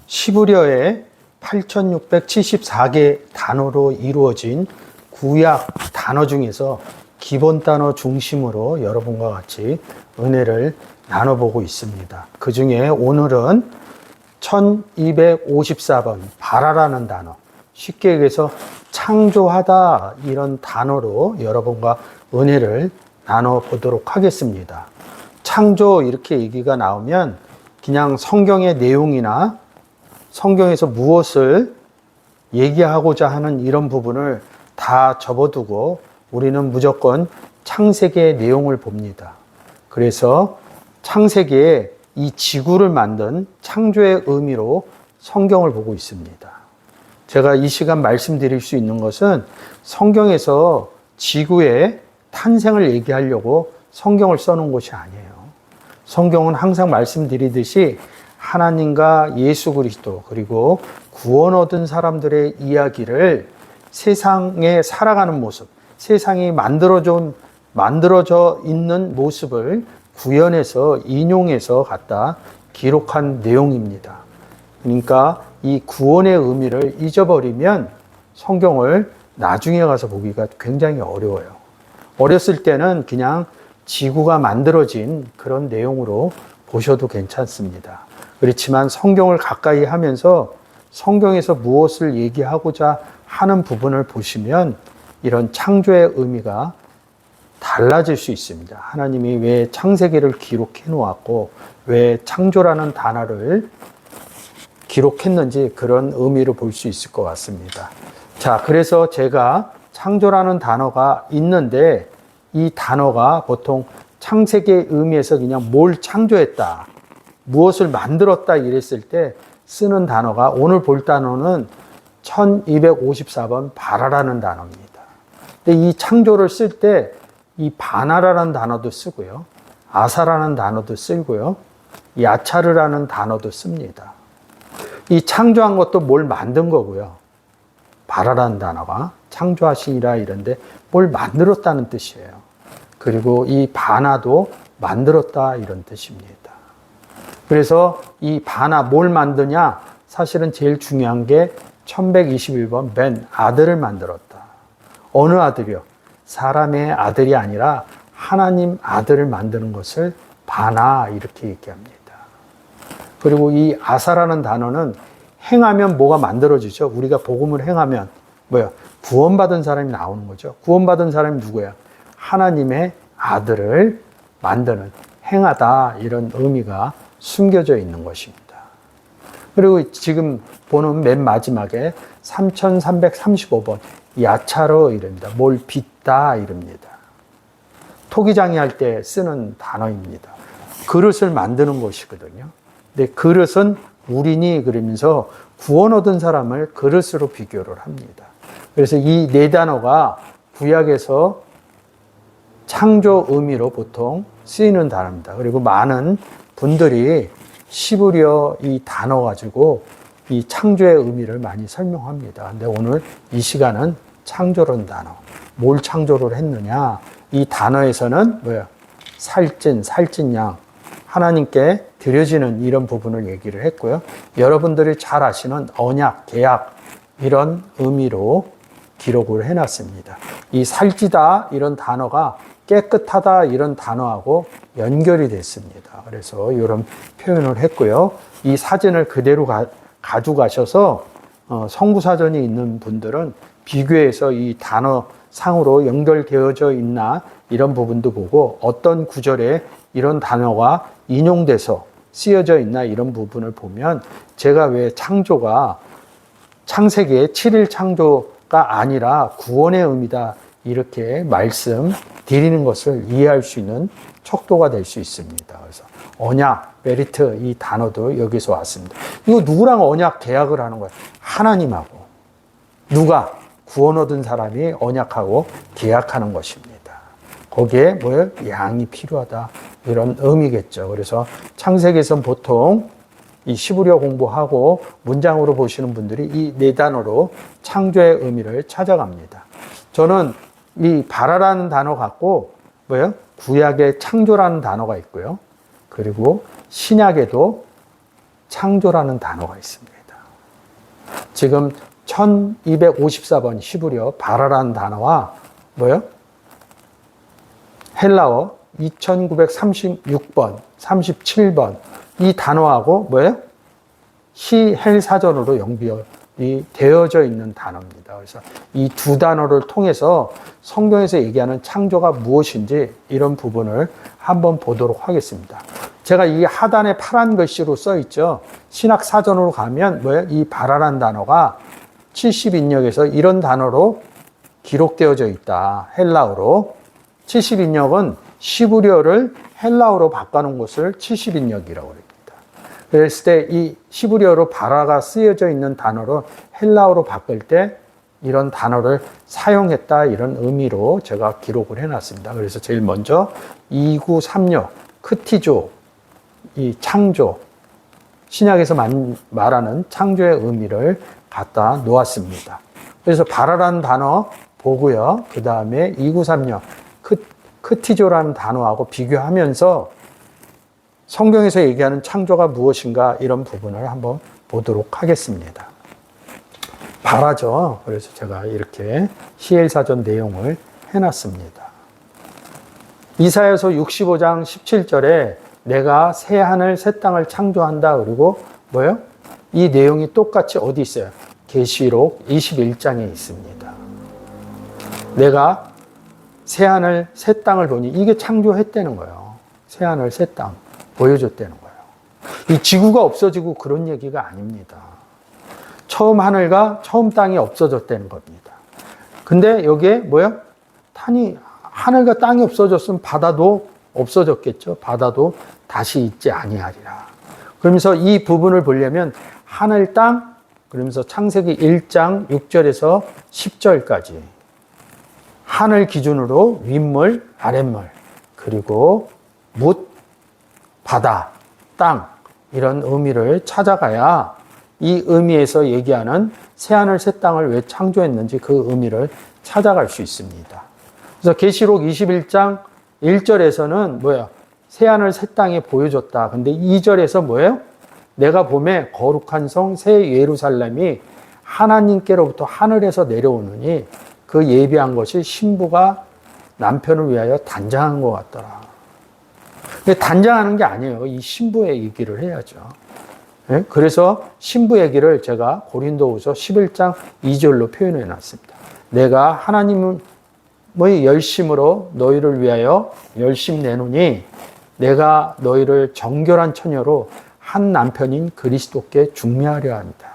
시브려의 8674개 단어로 이루어진 구약 단어 중에서 기본 단어 중심으로 여러분과 같이 은혜를 나눠보고 있습니다. 그 중에 오늘은 1254번 바라라는 단어, 쉽게 얘기해서 창조하다 이런 단어로 여러분과 은혜를 나눠보도록 하겠습니다. 창조 이렇게 얘기가 나오면 그냥 성경의 내용이나 성경에서 무엇을 얘기하고자 하는 이런 부분을 다 접어두고 우리는 무조건 창세기의 내용을 봅니다. 그래서 창세기에 이 지구를 만든 창조의 의미로 성경을 보고 있습니다. 제가 이 시간 말씀드릴 수 있는 것은 성경에서 지구의 탄생을 얘기하려고 성경을 써놓은 것이 아니에요. 성경은 항상 말씀드리듯이 하나님과 예수 그리스도 그리고 구원 얻은 사람들의 이야기를 세상에 살아가는 모습, 세상이 만들어져 있는 모습을 구현해서 인용해서 갖다 기록한 내용입니다. 그러니까 이 구원의 의미를 잊어버리면 성경을 나중에 가서 보기가 굉장히 어려워요. 어렸을 때는 그냥 지구가 만들어진 그런 내용으로 보셔도 괜찮습니다. 그렇지만 성경을 가까이 하면서 성경에서 무엇을 얘기하고자 하는 부분을 보시면 이런 창조의 의미가 달라질 수 있습니다. 하나님이 왜 창세기를 기록해 놓았고 왜 창조라는 단어를 기록했는지 그런 의미로 볼 수 있을 것 같습니다. 자, 그래서 제가 창조라는 단어가 있는데 이 단어가 보통 창세기의 의미에서 그냥 뭘 창조했다, 무엇을 만들었다 이랬을 때 쓰는 단어가 오늘 볼 단어는 1254번 바라라는 단어입니다. 근데 이 창조를 쓸 때 이 바나라라는 단어도 쓰고요. 아사라는 단어도 쓰고요. 야차르라는 단어도 씁니다. 이 창조한 것도 뭘 만든 거고요. 바라라는 단어가 창조하시니라 이런데 뭘 만들었다는 뜻이에요. 그리고 이 바나도 만들었다 이런 뜻입니다. 그래서 이 바나 뭘 만드냐? 사실은 제일 중요한 게 1121번 벤 아들을 만들었다. 어느 아들이요? 사람의 아들이 아니라 하나님 아들을 만드는 것을 바나 이렇게 얘기합니다. 그리고 이 아사라는 단어는 행하면 뭐가 만들어지죠? 우리가 복음을 행하면 뭐야? 구원받은 사람이 나오는 거죠. 구원받은 사람이 누구야? 하나님의 아들을 만드는, 행하다 이런 의미가 숨겨져 있는 것입니다. 그리고 지금 보는 맨 마지막에 3335번 야차로 이럽니다. 뭘 빚다 이럽니다. 토기장이 할 때 쓰는 단어입니다. 그릇을 만드는 것이거든요. 근데 그릇은 우리니 그러면서 구원 얻은 사람을 그릇으로 비교를 합니다. 그래서 이 네 단어가 구약에서 창조 의미로 보통 쓰이는 단어입니다. 그리고 많은 분들이 시브리어 이 단어 가지고 이 창조의 의미를 많이 설명합니다. 근데 오늘 이 시간은 창조라는 단어. 뭘 창조를 했느냐? 이 단어에서는 뭐야? 살찐 양. 하나님께 드려지는 이런 부분을 얘기를 했고요. 여러분들이 잘 아시는 언약, 계약 이런 의미로 기록을 해놨습니다. 이 살찌다 이런 단어가 깨끗하다 이런 단어하고 연결이 됐습니다. 그래서 이런 표현을 했고요. 이 사진을 그대로 가져가셔서 성구사전이 있는 분들은 비교해서 이 단어 상으로 연결되어져 있나 이런 부분도 보고 어떤 구절에 이런 단어가 인용돼서 쓰여져 있나 이런 부분을 보면 제가 왜 창조가 창세기의 7일 창조가 아니라 구원의 의미다 이렇게 말씀드리는 것을 이해할 수 있는 척도가 될 수 있습니다. 그래서 언약, 메리트 이 단어도 여기서 왔습니다. 이거 누구랑 언약 계약을 하는 거예요? 하나님하고. 누가? 구원 얻은 사람이 언약하고 계약하는 것입니다. 거기에 뭐예요? 양이 필요하다. 이런 의미겠죠. 그래서 창세기에서는 보통 이 시브리어 공부하고 문장으로 보시는 분들이 이 네 단어로 창조의 의미를 찾아갑니다. 저는 이 바라라는 단어 갖고 뭐예요? 구약에 창조라는 단어가 있고요. 그리고 신약에도 창조라는 단어가 있습니다. 지금 1254번 히브리어 바라라는 단어와 뭐요? 헬라어 2936번, 37번 이 단어하고 뭐예요? 히헬 사전으로 연결이 되어져 있는 단어입니다. 그래서 이 두 단어를 통해서 성경에서 얘기하는 창조가 무엇인지 이런 부분을 한번 보도록 하겠습니다. 제가 이 하단에 파란 글씨로 써 있죠. 신학 사전으로 가면 뭐예요? 이 바라란 단어가 70인역에서 이런 단어로 기록되어져 있다. 헬라어로. 70인역은 시브리어를 헬라어로 바꿔놓은 것을 70인역이라고 합니다. 그랬을 때 이 시브리어로 바라가 쓰여져 있는 단어로 헬라어로 바꿀 때 이런 단어를 사용했다 이런 의미로 제가 기록을 해놨습니다. 그래서 제일 먼저 2936 크티조 이 창조 신약에서 말하는 창조의 의미를 갖다 놓았습니다. 그래서 바라라는 단어 보고요. 그 다음에 2936 크티조라는 단어하고 비교하면서 성경에서 얘기하는 창조가 무엇인가 이런 부분을 한번 보도록 하겠습니다. 바라죠. 그래서 제가 이렇게 히엘사전 내용을 해놨습니다. 이사야서 65장 17절에 내가 새 하늘 새 땅을 창조한다. 그리고 뭐예요? 이 내용이 똑같이 어디 있어요? 계시록 21장에 있습니다. 내가 새 하늘 새 땅을 보니 이게 창조했다는 거예요. 새 하늘 새 땅 보여줬다는 거예요. 이 지구가 없어지고 그런 얘기가 아닙니다. 처음 하늘과 처음 땅이 없어졌다는 겁니다. 근데 여기에 뭐예요? 하늘과 땅이 없어졌으면 바다도 없어졌겠죠. 바다도 다시 있지 아니하리라. 그러면서 이 부분을 보려면 하늘, 땅, 그러면서 창세기 1장 6절에서 10절까지 하늘 기준으로 윗물, 아랫물, 그리고 뭇, 바다, 땅 이런 의미를 찾아가야 이 의미에서 얘기하는 새하늘 새 땅을 왜 창조했는지 그 의미를 찾아갈 수 있습니다. 그래서 계시록 21장 1절에서는 뭐야? 새하늘 새 땅이 보여줬다. 근데 2절에서 뭐예요? 내가 봄에 거룩한 성 새 예루살렘이 하나님께로부터 하늘에서 내려오느니 그 예비한 것이 신부가 남편을 위하여 단장한 것 같더라. 근데 단장하는 게 아니에요. 이 신부의 얘기를 해야죠. 네? 그래서 신부 얘기를 제가 고린도후서 11장 2절로 표현해 놨습니다. 내가 하나님의 열심으로 너희를 위하여 열심 내노니 내가 너희를 정결한 처녀로 한 남편인 그리스도께 중매하려 합니다.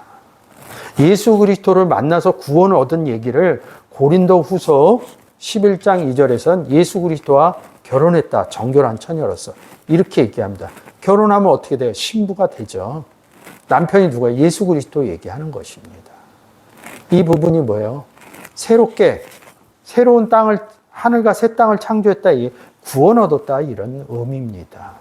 예수 그리스도를 만나서 구원을 얻은 얘기를 고린도후서 11장 2절에서는 예수 그리스도와 결혼했다. 정결한 처녀로서. 이렇게 얘기합니다. 결혼하면 어떻게 돼요? 신부가 되죠. 남편이 누구예요? 예수 그리스도 얘기하는 것입니다. 이 부분이 뭐예요? 새로운 땅을, 하늘과 새 땅을 창조했다. 구원 얻었다. 이런 의미입니다.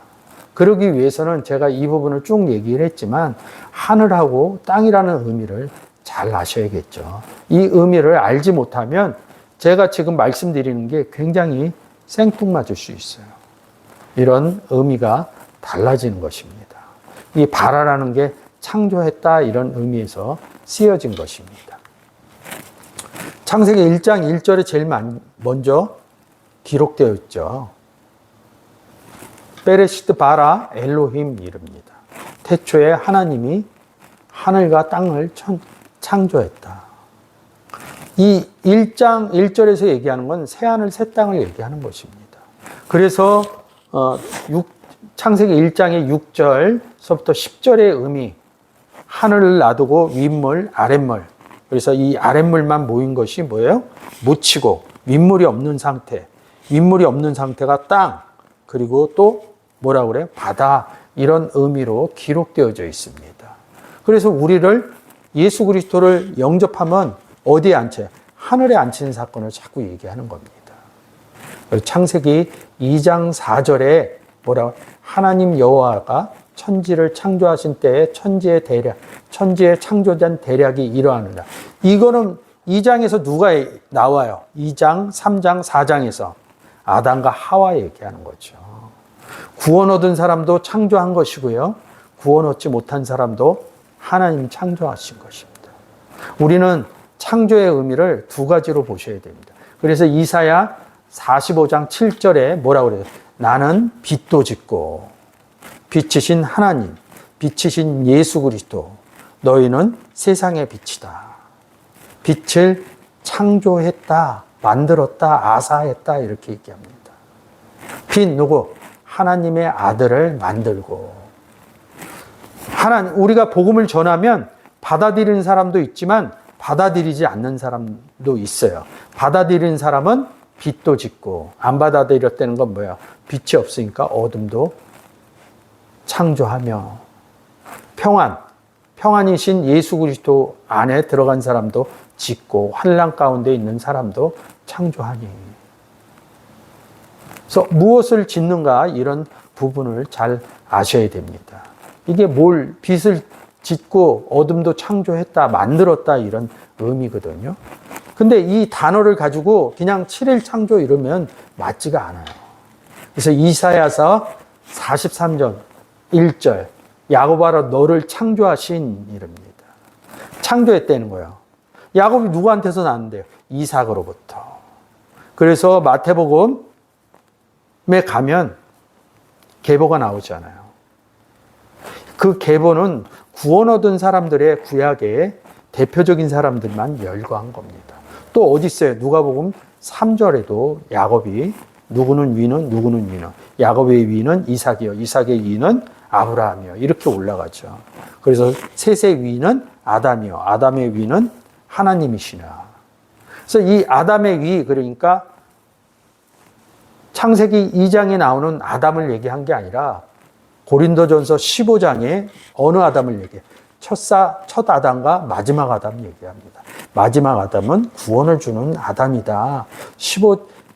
그러기 위해서는 제가 이 부분을 쭉 얘기를 했지만 하늘하고 땅이라는 의미를 잘 아셔야겠죠. 이 의미를 알지 못하면 제가 지금 말씀드리는 게 굉장히 생뚱맞을 수 있어요. 이런 의미가 달라지는 것입니다. 이 바라라는 게 창조했다 이런 의미에서 쓰여진 것입니다. 창세기 1장 1절에 제일 먼저 기록되어 있죠. 베레시트 바라 엘로힘 이릅니다. 태초에 하나님이 하늘과 땅을 창조했다. 이 1장 1절에서 얘기하는 건 새하늘 새 땅을 얘기하는 것입니다. 그래서 창세기 1장의 6절서부터 10절의 의미 하늘을 놔두고 윗물, 아랫물 그래서 이 아랫물만 모인 것이 뭐예요? 묻히고 윗물이 없는 상태 윗물이 없는 상태가 땅 그리고 또 뭐라고 그래요? 바다 이런 의미로 기록되어져 있습니다. 그래서 우리를 예수 그리스도를 영접하면 어디에 앉혀요? 하늘에 앉히는 사건을 자꾸 얘기하는 겁니다. 창세기 2장 4절에 뭐라고? 하나님 여호와가 천지를 창조하신 때에 천지의 창조된 대략이 이러하느라. 이거는 2장에서 누가 나와요? 2장, 3장, 4장에서 아담과 하와 얘기하는 거죠. 구원 얻은 사람도 창조한 것이고요. 구원 얻지 못한 사람도 하나님 창조하신 것입니다. 우리는 창조의 의미를 두 가지로 보셔야 됩니다. 그래서 이사야 45장 7절에 뭐라고 그래요? 나는 빛도 짓고 빛이신 하나님, 빛이신 예수 그리스도, 너희는 세상의 빛이다. 빛을 창조했다, 만들었다, 아사했다 이렇게 얘기합니다. 빛 누구? 하나님의 아들을 만들고, 우리가 복음을 전하면 받아들이는 사람도 있지만 받아들이지 않는 사람도 있어요. 받아들이는 사람은 빛도 짓고, 안 받아들였다는 건 뭐야? 빛이 없으니까 어둠도 창조하며, 평안이신 예수 그리스도 안에 들어간 사람도 짓고, 환난 가운데 있는 사람도 창조하니. 그래서 무엇을 짓는가 이런 부분을 잘 아셔야 됩니다. 이게 빛을 짓고 어둠도 창조했다, 만들었다 이런 의미거든요. 근데 이 단어를 가지고 그냥 7일 창조 이러면 맞지가 않아요. 그래서 이사야서 43장 1절, 야곱아 너를 창조하신 이랍니다. 창조했다는 거예요. 야곱이 누구한테서 나왔는데요? 이삭으로부터. 그래서 마태복음에 가면 계보가 나오잖아요. 그 계보는 구원 얻은 사람들의 구약의 대표적인 사람들만 열거한 겁니다. 또 어디 있어요? 누가복음 3절에도 야곱이 누구는 위는 누구는 위는, 야곱의 위는 이삭이요, 이삭의 위는 아브라함이요, 이렇게 올라가죠. 그래서 셋의 위는 아담이요, 아담의 위는 하나님이시나. 그래서 이 아담의 위, 그러니까 창세기 2장에 나오는 아담을 얘기한 게 아니라 고린도전서 15장에 어느 아담을 얘기해? 첫 아담과 마지막 아담 얘기합니다. 마지막 아담은 구원을 주는 아담이다.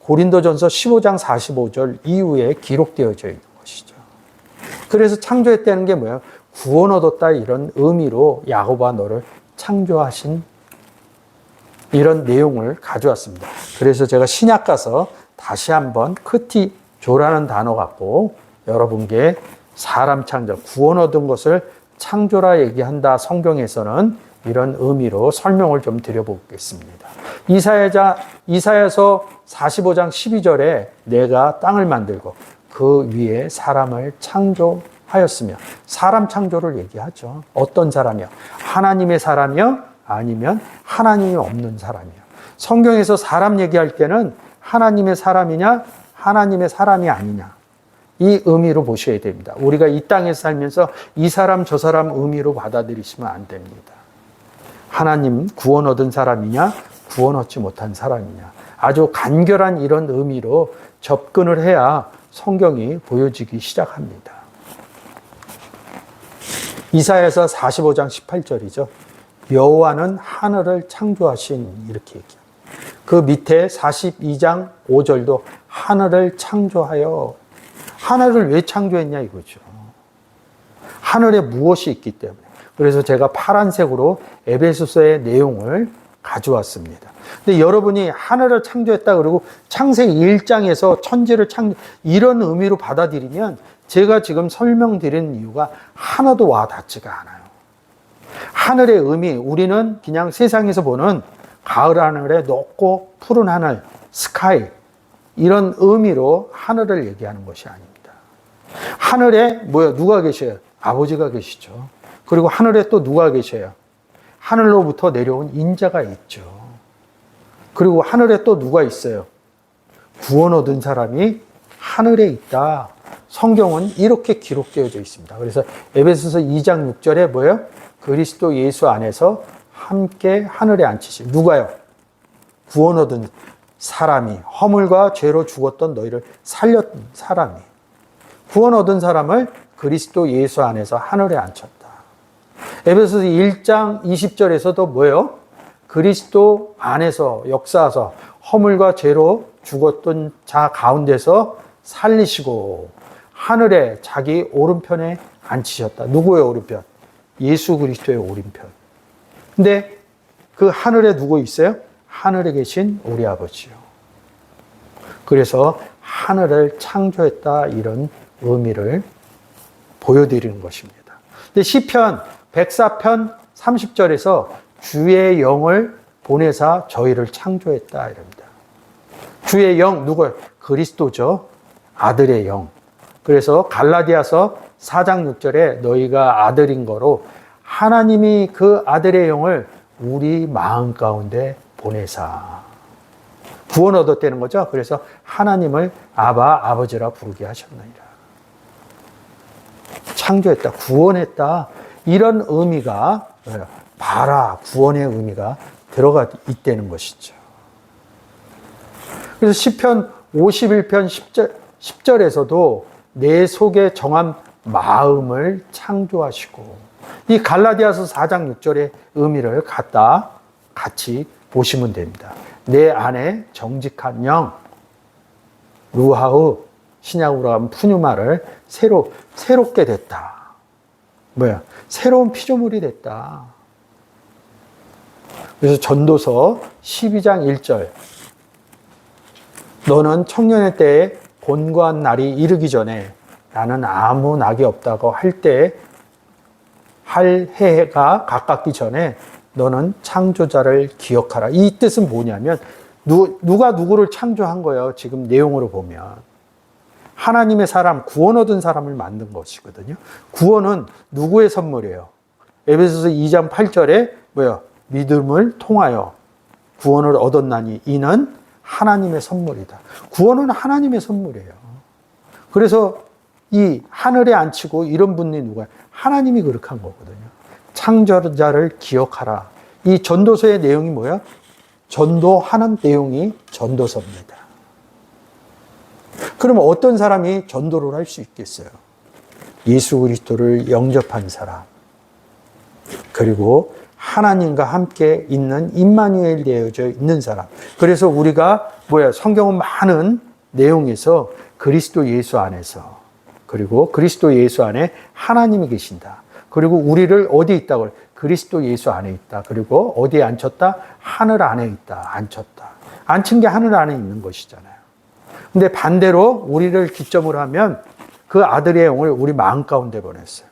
고린도전서 15장 45절 이후에 기록되어져 있는 것이죠. 그래서 창조했다는 게 뭐예요? 구원 얻었다 이런 의미로 야곱아 너를 창조하신 이런 내용을 가져왔습니다. 그래서 제가 신약 가서 다시 한번 크티조라는 단어 갖고 여러분께 사람 창조, 구원 얻은 것을 창조라 얘기한다. 성경에서는 이런 의미로 설명을 좀 드려보겠습니다. 이사야서 45장 12절에 내가 땅을 만들고 그 위에 사람을 창조하였으며, 사람 창조를 얘기하죠. 어떤 사람이요? 하나님의 사람이요? 아니면 하나님이 없는 사람이요? 성경에서 사람 얘기할 때는 하나님의 사람이냐, 하나님의 사람이 아니냐, 이 의미로 보셔야 됩니다. 우리가 이 땅에 살면서 이 사람 저 사람 의미로 받아들이시면 안 됩니다. 하나님 구원 얻은 사람이냐, 구원 얻지 못한 사람이냐, 아주 간결한 이런 의미로 접근을 해야 성경이 보여지기 시작합니다. 이사야서 45장 18절이죠. 여호와는 하늘을 창조하신, 이렇게 얘기합니다. 그 밑에 42장 5절도 하늘을 창조하여, 하늘을 왜 창조했냐 이거죠. 하늘에 무엇이 있기 때문에. 그래서 제가 파란색으로 에베소서의 내용을 가져왔습니다. 근데 여러분이 하늘을 창조했다 그러고 창세기 1장에서 천지를 이런 의미로 받아들이면 제가 지금 설명드리는 이유가 하나도 와 닿지가 않아요. 하늘의 의미, 우리는 그냥 세상에서 보는 가을 하늘에 높고 푸른 하늘, 스카이, 이런 의미로 하늘을 얘기하는 것이 아닙니다. 하늘에 누가 계셔요? 아버지가 계시죠. 그리고 하늘에 또 누가 계셔요? 하늘로부터 내려온 인자가 있죠. 그리고 하늘에 또 누가 있어요? 구원 얻은 사람이 하늘에 있다. 성경은 이렇게 기록되어져 있습니다. 그래서 에베소서 2장 6절에 뭐예요? 그리스도 예수 안에서 함께 하늘에 앉히시. 누가요? 구원 얻은 사람이, 허물과 죄로 죽었던 너희를 살렸던 사람이, 구원 얻은 사람을 그리스도 예수 안에서 하늘에 앉혔다. 에베소서 1장 20절에서도 뭐예요? 그리스도 안에서 역사하서 허물과 죄로 죽었던 자 가운데서 살리시고 하늘에 자기 오른편에 앉히셨다. 누구의 오른편? 예수 그리스도의 오른편. 근데 그 하늘에 누구 있어요? 하늘에 계신 우리 아버지요. 그래서 하늘을 창조했다, 이런 의미를 보여드리는 것입니다. 근데 시편 104편 30절에서 주의 영을 보내사 저희를 창조했다 이럽니다. 주의 영 누구? 그리스도죠. 아들의 영. 그래서 갈라디아서 4장 6절에 너희가 아들인 거로 하나님이 그 아들의 영을 우리 마음 가운데 보내사 구원 얻었다는 거죠. 그래서 하나님을 아바 아버지라 부르게 하셨느니라. 창조했다, 구원했다, 이런 의미가 봐라, 구원의 의미가 들어가 있다는 것이죠. 그래서 시편 51편 10절에서도 내 속에 정한 마음을 창조하시고, 이 갈라디아서 4장 6절의 의미를 같이 보시면 됩니다. 내 안에 정직한 영, 루하우, 신약으로 하면 푸뉴마를 새롭게 됐다. 뭐야? 새로운 피조물이 됐다. 그래서 전도서 12장 1절. 너는 청년의 때에 곤고한 날이 이르기 전에 나는 아무 낙이 없다고 할 해가 가깝기 전에 너는 창조자를 기억하라. 이 뜻은 뭐냐면 누가 누구를 창조한 거예요. 지금 내용으로 보면 하나님의 사람, 구원 얻은 사람을 만든 것이거든요. 구원은 누구의 선물이에요? 에베소서 2장 8절에 뭐야? 믿음을 통하여 구원을 얻었나니 이는 하나님의 선물이다. 구원은 하나님의 선물이에요. 그래서 이 하늘에 앉히고 이런 분이 누구야? 하나님이 그렇게 한 거거든요. 창조자를 기억하라. 이 전도서의 내용이 뭐야? 전도하는 내용이 전도서입니다. 그러면 어떤 사람이 전도를 할 수 있겠어요? 예수 그리스도를 영접한 사람, 그리고 하나님과 함께 있는 임마누엘 되어져 있는 사람. 그래서 우리가 성경은 많은 내용에서 그리스도 예수 안에서, 그리고 그리스도 예수 안에 하나님이 계신다. 그리고 우리를 어디 있다고? 그리스도 예수 안에 있다. 그리고 어디에 앉혔다? 하늘 안에 있다. 앉혔다. 앉힌 게 하늘 안에 있는 것이잖아요. 근데 반대로 우리를 기점으로 하면 그 아들의 영을 우리 마음 가운데 보냈어요.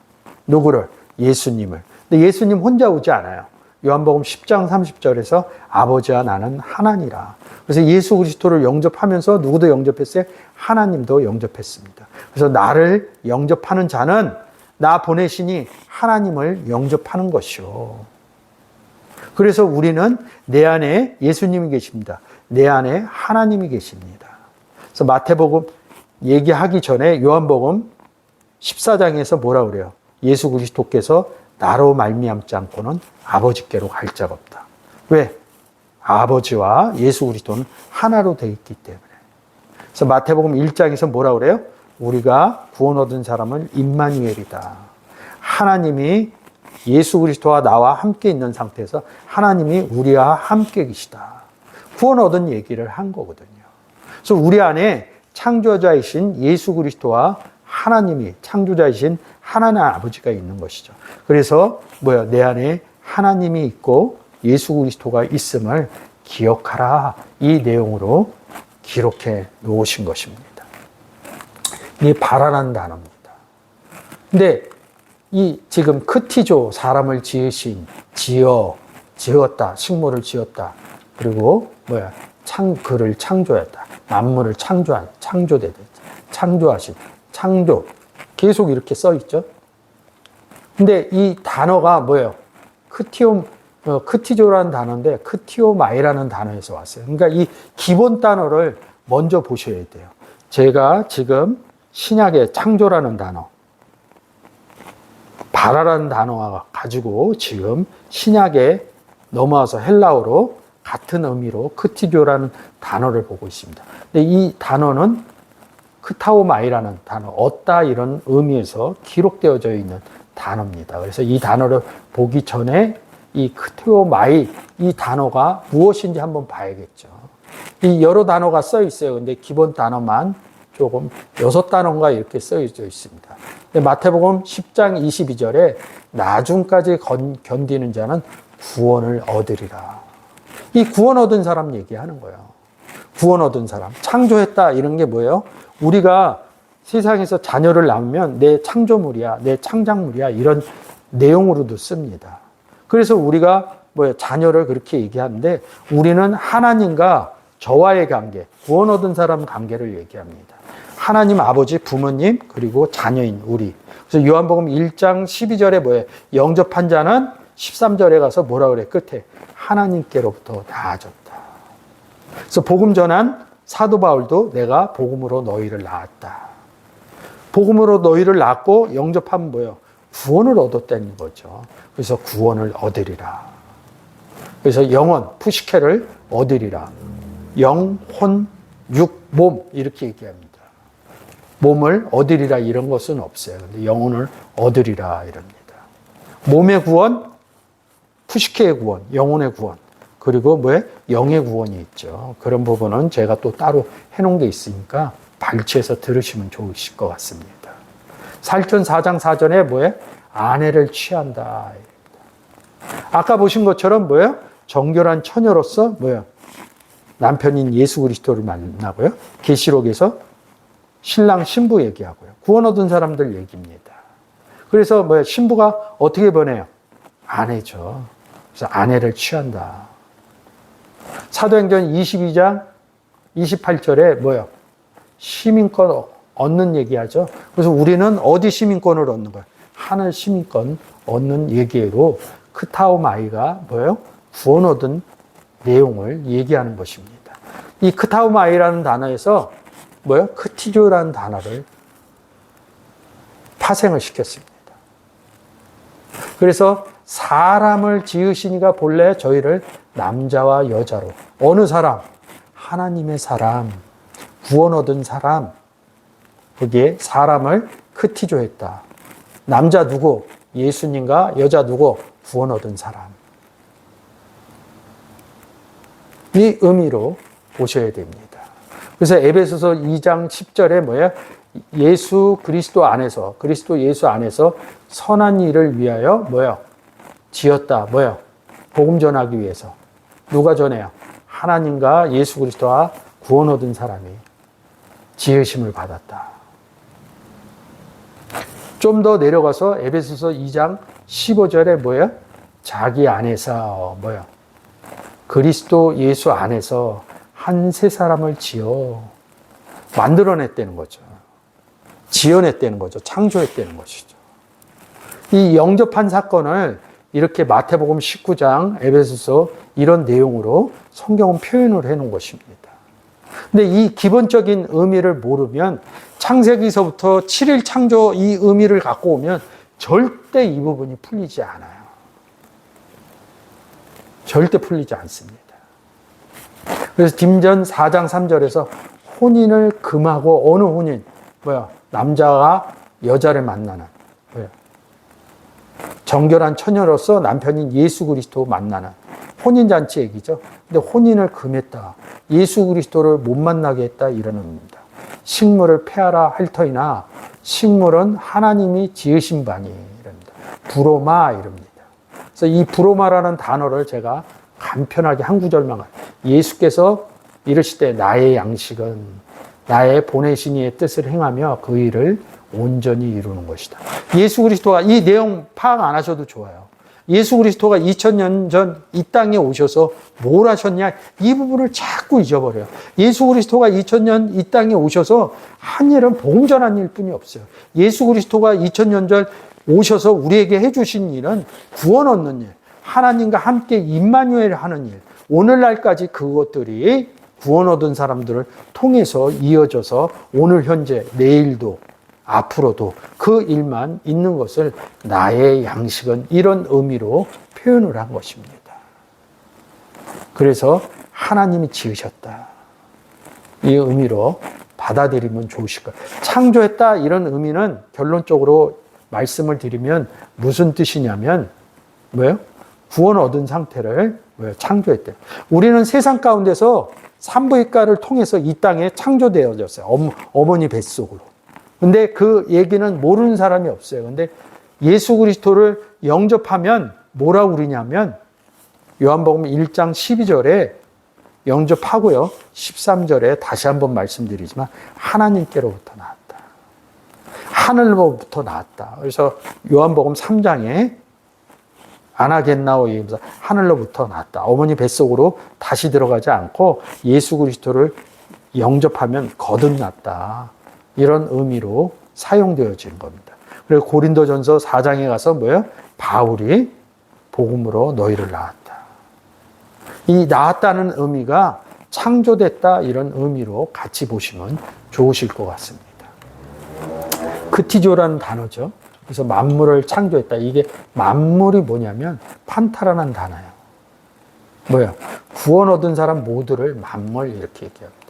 누구를? 예수님을. 근데 예수님 혼자 오지 않아요. 요한복음 10장 30절에서 아버지와 나는 하나니라. 그래서 예수 그리스도를 영접하면서 누구도 영접했어요? 하나님도 영접했습니다. 그래서 나를 영접하는 자는 나 보내시니 하나님을 영접하는 것이요. 그래서 우리는 내 안에 예수님이 계십니다. 내 안에 하나님이 계십니다. 그래서 마태복음 얘기하기 전에 요한복음 14장에서 뭐라 그래요? 예수 그리스도께서 나로 말미암지 않고는 아버지께로 갈 자가 없다. 왜? 아버지와 예수 그리스도는 하나로 되어 있기 때문에. 그래서 마태복음 1장에서 뭐라 그래요? 우리가 구원 얻은 사람은 임마누엘이다. 하나님이 예수 그리스도와 나와 함께 있는 상태에서 하나님이 우리와 함께 계시다. 구원 얻은 얘기를 한 거거든요. 그래서 우리 안에 창조자이신 예수 그리스도와 하나님이, 창조자이신 하나님 아버지가 있는 것이죠. 그래서 내 안에 하나님이 있고 예수 그리스도가 있음을 기억하라. 이 내용으로 기록해 놓으신 것입니다. 이게 바라라는 단어입니다. 근데 이 지금 크티조, 사람을 지었다, 식물을 지었다. 그리고 그를 창조했다. 만물을 창조하신, 창조. 계속 이렇게 써 있죠. 근데 이 단어가 뭐예요? 크티조라는 단어인데 크티오마이라는 단어에서 왔어요. 그러니까 이 기본 단어를 먼저 보셔야 돼요. 제가 지금 신약의 창조라는 단어, 바라라는 단어와 가지고 지금 신약에 넘어와서 헬라어로 같은 의미로 크티조라는 단어를 보고 있습니다. 근데 이 단어는 크타오마이라는 단어, 얻다 이런 의미에서 기록되어져 있는 단어입니다. 그래서 이 단어를 보기 전에 이 크티오마이, 이 단어가 무엇인지 한번 봐야겠죠. 이 여러 단어가 써 있어요. 근데 기본 단어만 조금 6단어인가 이렇게 써져 있습니다. 근데 마태복음 10장 22절에 나중까지 견디는 자는 구원을 얻으리라. 이 구원 얻은 사람 얘기하는 거예요. 구원 얻은 사람. 창조했다 이런 게 뭐예요? 우리가 세상에서 자녀를 낳으면 내 창조물이야, 내 창작물이야, 이런 내용으로도 씁니다. 그래서 우리가 자녀를 그렇게 얘기하는데 우리는 하나님과 저와의 관계, 구원 얻은 사람 관계를 얘기합니다. 하나님 아버지, 부모님, 그리고 자녀인 우리. 그래서 요한복음 1장 12절에 영접한 자는 13절에 가서 뭐라 그래? 끝에 하나님께로부터 나아졌다. 그래서 복음 전한 사도 바울도 내가 복음으로 너희를 낳았다. 복음으로 너희를 낳고 영접하면 뭐예요? 구원을 얻었다는 거죠. 그래서 구원을 얻으리라. 그래서 영혼, 푸시케를 얻으리라. 영, 혼, 육, 몸 이렇게 얘기합니다. 몸을 얻으리라 이런 것은 없어요. 근데 영혼을 얻으리라 이럽니다. 몸의 구원, 푸시케의 구원, 영혼의 구원, 그리고 영의 구원이 있죠. 그런 부분은 제가 또 따로 해놓은 게 있으니까 발췌해서 들으시면 좋으실 것 같습니다. 사일전 4장 4절에 아내를 취한다. 아까 보신 것처럼 정결한 처녀로서 남편인 예수 그리스도를 만나고요. 계시록에서 신랑 신부 얘기하고요. 구원 얻은 사람들 얘기입니다. 그래서 신부가 어떻게 보내요? 아내죠. 그래서 아내를 취한다. 사도행전 22장 28절에 시민권 얻는 얘기하죠. 그래서 우리는 어디 시민권을 얻는 거예요? 하늘 시민권 얻는 얘기로 크타오마이가 구원 얻은 내용을 얘기하는 것입니다. 이 크타오마이라는 단어에서 크티조라는 단어를 파생을 시켰습니다. 그래서 사람을 지으시니가 본래 저희를 남자와 여자로 어느 사람? 하나님의 사람, 구원 얻은 사람, 거기에 사람을 크티조했다. 남자 누구? 예수님과 여자 누구? 구원 얻은 사람. 이 의미로 보셔야 됩니다. 그래서 에베소서 2장 10절에 예수 그리스도 안에서, 그리스도 예수 안에서 선한 일을 위하여 지었다. 복음 전하기 위해서. 누가 전해요? 하나님과 예수 그리스도와 구원 얻은 사람이 지으심을 받았다. 좀 더 내려가서 에베소서 2장 15절에 자기 안에서 그리스도 예수 안에서 한 세 사람을 지어 만들어냈다는 거죠. 지어냈다는 거죠. 창조했다는 것이죠. 이 영접한 사건을 이렇게 마태복음 19장, 에베소서 이런 내용으로 성경은 표현을 해놓은 것입니다. 근데 이 기본적인 의미를 모르면 창세기서부터 7일 창조 이 의미를 갖고 오면 절대 이 부분이 풀리지 않아요. 절대 풀리지 않습니다. 그래서 딤전 4장 3절에서 혼인을 금하고 어느 혼인? 남자가 여자를 만나는. 정결한 처녀로서 남편인 예수 그리스도 만나는 혼인잔치 얘기죠. 근데 혼인을 금했다. 예수 그리스도를 못 만나게 했다. 이런 의미입니다. 식물을 폐하라 할 터이나 식물은 하나님이 지으신 바니. 이럽니다. 부로마 이럽니다. 그래서 이 부로마라는 단어를 제가 간편하게 한 구절만 예수께서 이르실 때 나의 양식은 나의 보내신 이의 뜻을 행하며 그 일을 온전히 이루는 것이다. 예수 그리스도가 이 내용 파악 안 하셔도 좋아요. 예수 그리스도가 2000년 전 이 땅에 오셔서 뭘 하셨냐? 이 부분을 자꾸 잊어버려요. 예수 그리스도가 2000년 이 땅에 오셔서 한 일은 복음 전한 일뿐이 없어요. 예수 그리스도가 2000년 전 오셔서 우리에게 해주신 일은 구원 얻는 일, 하나님과 함께 임마누엘 하는 일, 오늘날까지 그것들이 구원 얻은 사람들을 통해서 이어져서 오늘 현재 내일도 앞으로도 그 일만 있는 것을 나의 양식은 이런 의미로 표현을 한 것입니다. 그래서 하나님이 지으셨다. 이 의미로 받아들이면 좋으실 거예요. 창조했다 이런 의미는 결론적으로 말씀을 드리면 무슨 뜻이냐면 구원 얻은 상태를 창조했대요. 우리는 세상 가운데서 산부인과를 통해서 이 땅에 창조되어졌어요. 어머니 뱃속으로. 근데 그 얘기는 모르는 사람이 없어요. 근데 예수 그리스도를 영접하면 뭐라고 그러냐면 요한복음 1장 12절에 영접하고요. 13절에 다시 한번 말씀드리지만 하나님께로부터 나왔다. 하늘로부터 나왔다. 그래서 요한복음 3장에 안 하겠나오 얘기하면서 하늘로부터 났다. 어머니 뱃속으로 다시 들어가지 않고 예수 그리스도를 영접하면 거듭났다. 이런 의미로 사용되어진 겁니다. 그래서 고린도전서 4장에 가서 뭐예요? 바울이 복음으로 너희를 낳았다. 이 낳았다는 의미가 창조됐다 이런 의미로 같이 보시면 좋으실 것 같습니다. 크티조라는 단어죠. 그래서 만물을 창조했다. 이게 만물이 뭐냐면 판타라는 단어예요. 뭐예요? 구원 얻은 사람 모두를 만물 이렇게 얘기합니다.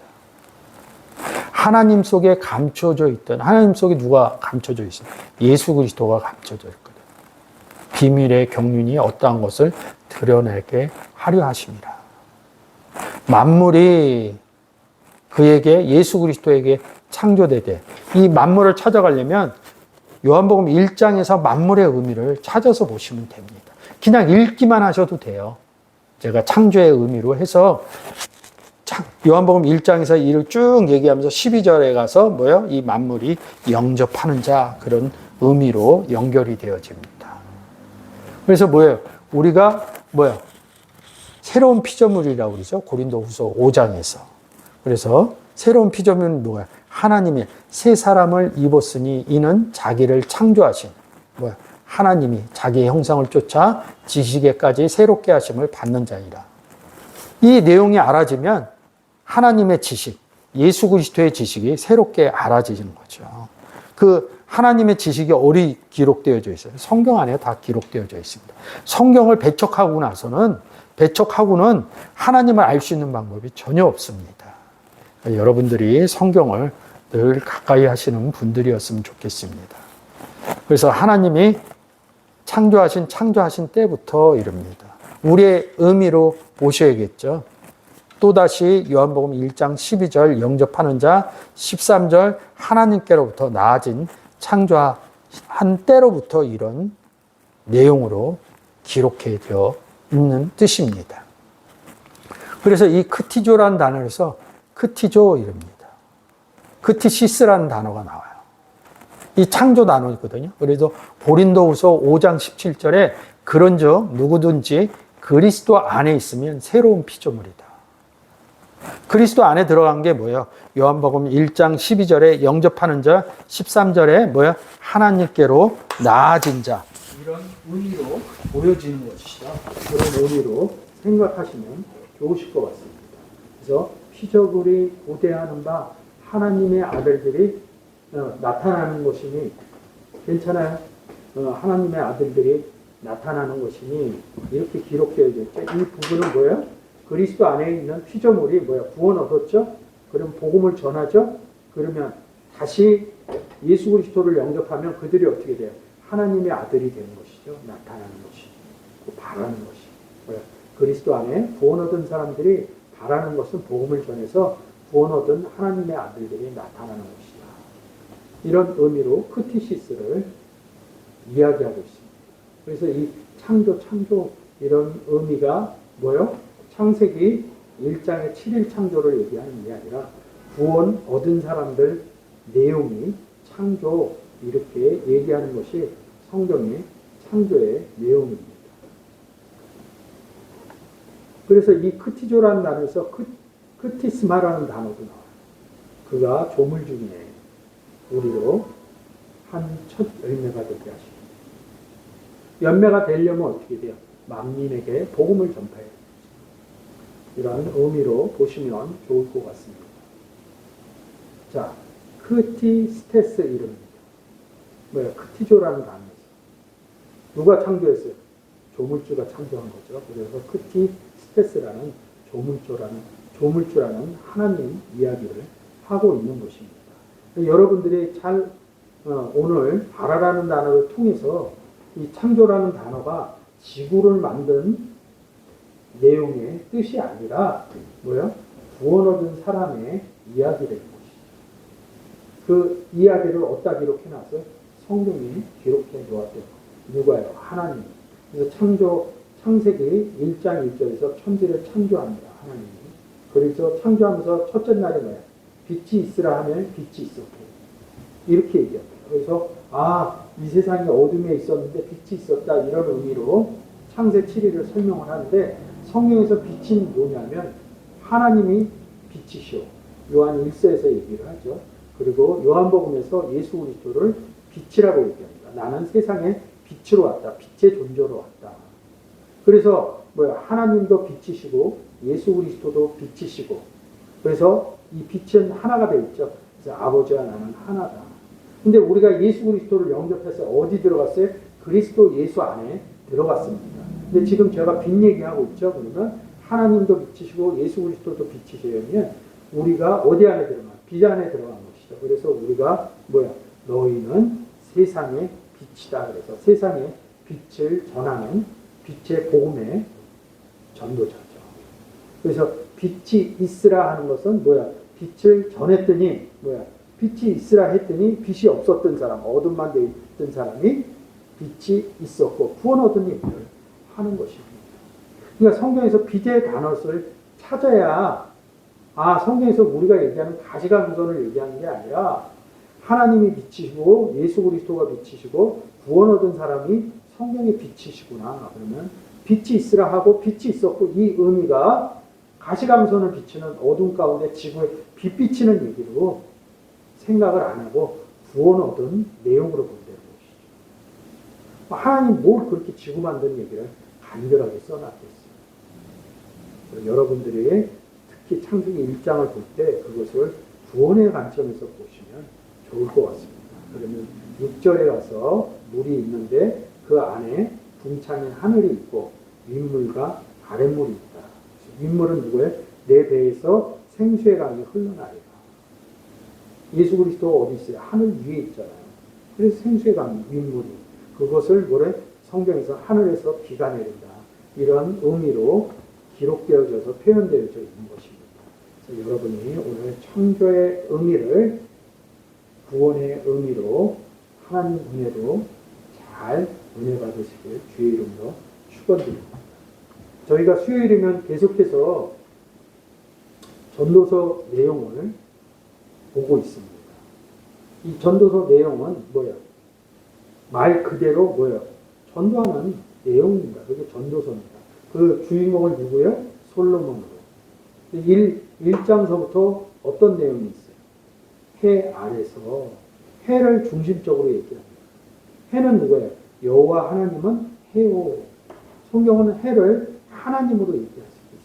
하나님 속에 감춰져 있던, 하나님 속에 누가 감춰져 있어요? 예수 그리스도가 감춰져 있거든요. 비밀의 경륜이 어떠한 것을 드러내게 하려 하십니다. 만물이 그에게 예수 그리스도에게 창조되되 이 만물을 찾아가려면 요한복음 1장에서 만물의 의미를 찾아서 보시면 됩니다. 그냥 읽기만 하셔도 돼요. 제가 창조의 의미로 해서 요한복음 1장에서 이를 쭉 얘기하면서 12절에 가서 뭐요? 이 만물이 영접하는 자 그런 의미로 연결이 되어집니다. 그래서 뭐예요? 우리가 뭐예요? 새로운 피조물이라고 그러죠. 고린도후서 5장에서. 그래서 새로운 피조물은 뭐야? 하나님이 새 사람을 입었으니 이는 자기를 창조하신 뭐야? 하나님이 자기의 형상을 쫓아 지식에까지 새롭게 하심을 받는 자이라. 이 내용이 알아지면 하나님의 지식, 예수 그리스도의 지식이 새롭게 알아지는 거죠. 그 하나님의 지식이 어디 기록되어져 있어요? 성경 안에 다 기록되어져 있습니다. 성경을 배척하고는 하나님을 알 수 있는 방법이 전혀 없습니다. 여러분들이 성경을 늘 가까이 하시는 분들이었으면 좋겠습니다. 그래서 하나님이 창조하신 때부터 이릅니다. 우리의 의미로 보셔야겠죠. 또다시 요한복음 1장 12절 영접하는 자 13절 하나님께로부터 나아진 창조한 때로부터 이런 내용으로 기록되어 있는 뜻입니다. 그래서 이 크티조라는 단어에서 크티조 이릅니다. 크티시스라는 단어가 나와요. 이 창조 단어이거든요. 그래서 고린도후서 5장 17절에 그런즉 누구든지 그리스도 안에 있으면 새로운 피조물이다. 그리스도 안에 들어간 게 뭐예요? 요한복음 1장 12절에 영접하는 자, 13절에 뭐예요? 하나님께로 나아진 자. 이런 의미로 보여지는 것이죠. 그런 의미로 생각하시면 좋으실 것 같습니다. 그래서 피조물이 고대하는 바 하나님의 아들들이 나타나는 것이니 괜찮아요? 하나님의 아들들이 나타나는 것이니 이렇게 기록되어져 있죠. 이 부분은 뭐예요? 그리스도 안에 있는 피조물이 뭐야? 구원 얻었죠? 그럼 복음을 전하죠? 그러면 다시 예수 그리스도를 영접하면 그들이 어떻게 돼요? 하나님의 아들이 되는 것이죠. 나타나는 것이. 바라는 것이. 뭐야? 그리스도 안에 구원 얻은 사람들이 바라는 것은 복음을 전해서 구원 얻은 하나님의 아들들이 나타나는 것이다. 이런 의미로 크티시스를 이야기하고 있습니다. 그래서 이 창조 이런 의미가 뭐요? 창세기 1장의 7일 창조를 얘기하는 게 아니라 구원 얻은 사람들 내용이 창조 이렇게 얘기하는 것이 성경의 창조의 내용입니다. 그래서 이 크티조라는 단어에서 크티스마라는 단어도 나와요. 그가 조물 중에 우리로 한 첫 열매가 되게 하십니다. 열매가 되려면 어떻게 돼요? 만민에게 복음을 전파해야 돼요. 이런 의미로 보시면 좋을 것 같습니다. 자, 크티스테스 이름입니다. 뭐야? 크티조라는 단어에서 누가 창조했어요? 조물주가 창조한 거죠. 그래서 크티스테스라는 조물주라는 하나님 이야기를 하고 있는 것입니다. 여러분들이 오늘 바라라는 단어를 통해서 이 창조라는 단어가 지구를 만든 내용의 뜻이 아니라 뭐야? 구원 얻은 사람의 이야기를 것이죠. 그 이야기를 어디다 기록해놨어요? 성경이 기록해 놓았대요. 누가요? 하나님. 그래서 창세기 1장 1절에서 천지를 창조합니다. 하나님이. 그래서 창조하면서 첫째 날에 뭐야? 빛이 있으라 하면 빛이 있었고. 이렇게 얘기합니다. 그래서 이 세상에 어둠에 있었는데 빛이 있었다. 이런 의미로 창세 7일을 설명을 하는데 성경에서 빛이 뭐냐면 하나님이 빛이시오. 요한 1서에서 얘기를 하죠. 그리고 요한복음에서 예수 그리스도를 빛이라고 얘기합니다. 나는 세상에 빛으로 왔다. 빛의 존재로 왔다. 그래서 하나님도 빛이시고 예수 그리스도도 빛이시고 그래서 이 빛은 하나가 되어 있죠. 그래서 아버지와 나는 하나다. 근데 우리가 예수 그리스도를 영접해서 어디 들어갔어요? 그리스도 예수 안에 들어갔습니다. 근데 지금 제가 빛 얘기하고 있죠. 그러면 하나님도 빛이시고 예수 그리스도도 빛이시면 우리가 어디 안에 들어간? 빛 안에 들어간 것이죠. 그래서 우리가 너희는 세상의 빛이다. 그래서 세상에 빛을 전하는 빛의 복음의 전도자죠. 그래서 빛이 있으라 하는 것은 빛을 전했더니 빛이 있으라 했더니 빛이 없었던 사람, 어둠만 되어 있던 사람이 빛이 있었고 구원 얻은 일을 하는 것입니다. 그러니까 성경에서 빛의 단어를 찾아야 성경에서 우리가 얘기하는 가시감선을 얘기하는 게 아니라 하나님이 빛이시고 예수 그리스도가 빛이시고 구원 얻은 사람이 성경의 빛이시구나. 그러면 빛이 있으라 하고 빛이 있었고 이 의미가 가시감선을 비추는 어둠 가운데 지구에 빛 비치는 얘기로 생각을 안 하고 구원 얻은 내용으로 본다는 것이죠. 하나님 뭘 그렇게 지구 만든 얘기를 간결하게 써놨겠어요. 여러분들이 특히 창세기 1장을 볼 때 그것을 구원의 관점에서 보시면 좋을 것 같습니다. 그러면 6절에 가서 물이 있는데 그 안에 궁창인 하늘이 있고 윗물과 아랫물이 있다. 윗물은 누구예요? 내 배에서 생수의 강이 흘러나리라. 예수 그리스도가 어디 있어요? 하늘 위에 있잖아요. 그래서 생수의 강, 윗물이. 그것을 성경에서 하늘에서 비가 내린다. 이런 의미로 기록되어져서 표현되어져 있는 것입니다. 그래서 여러분이 오늘 창조의 의미를 구원의 의미로 하나님 은혜로 잘 은혜 받으시길 주의 이름으로 축원드립니다. 저희가 수요일이면 계속해서 전도서 내용을 보고 있습니다. 이 전도서 내용은 말 그대로 전도하는 내용입니다. 그게 전도서입니다. 그 주인공은 누구예요? 솔로몬으로. 1장서부터 어떤 내용이 있어요? 해 아래서 해를 중심적으로 얘기합니다. 해는 누구예요? 여호와 하나님은 해요. 성경은 해를 하나님으로 얘기할 수도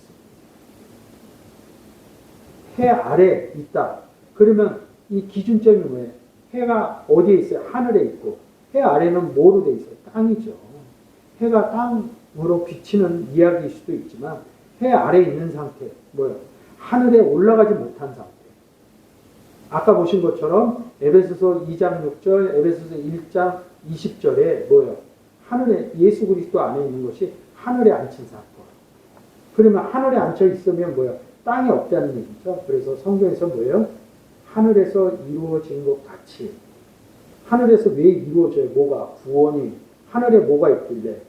있습니다. 해 아래 있다. 그러면 이 기준점이 뭐예요? 해가 어디에 있어요? 하늘에 있고 해 아래는 뭐로 돼 있어요? 땅이죠. 해가 땅으로 비치는 이야기일 수도 있지만 해 아래에 있는 상태, 하늘에 올라가지 못한 상태. 아까 보신 것처럼 에베소서 2장 6절, 에베소서 1장 20절에 하늘에 하늘에 예수 그리스도 안에 있는 것이 하늘에 앉힌 사건. 그러면 하늘에 앉혀 있으면 뭐예요? 땅이 없다는 얘기죠. 그래서 성경에서 뭐예요? 하늘에서 이루어진 것 같이. 하늘에서 왜 이루어져요? 뭐가? 구원이. 하늘에 뭐가 있길래?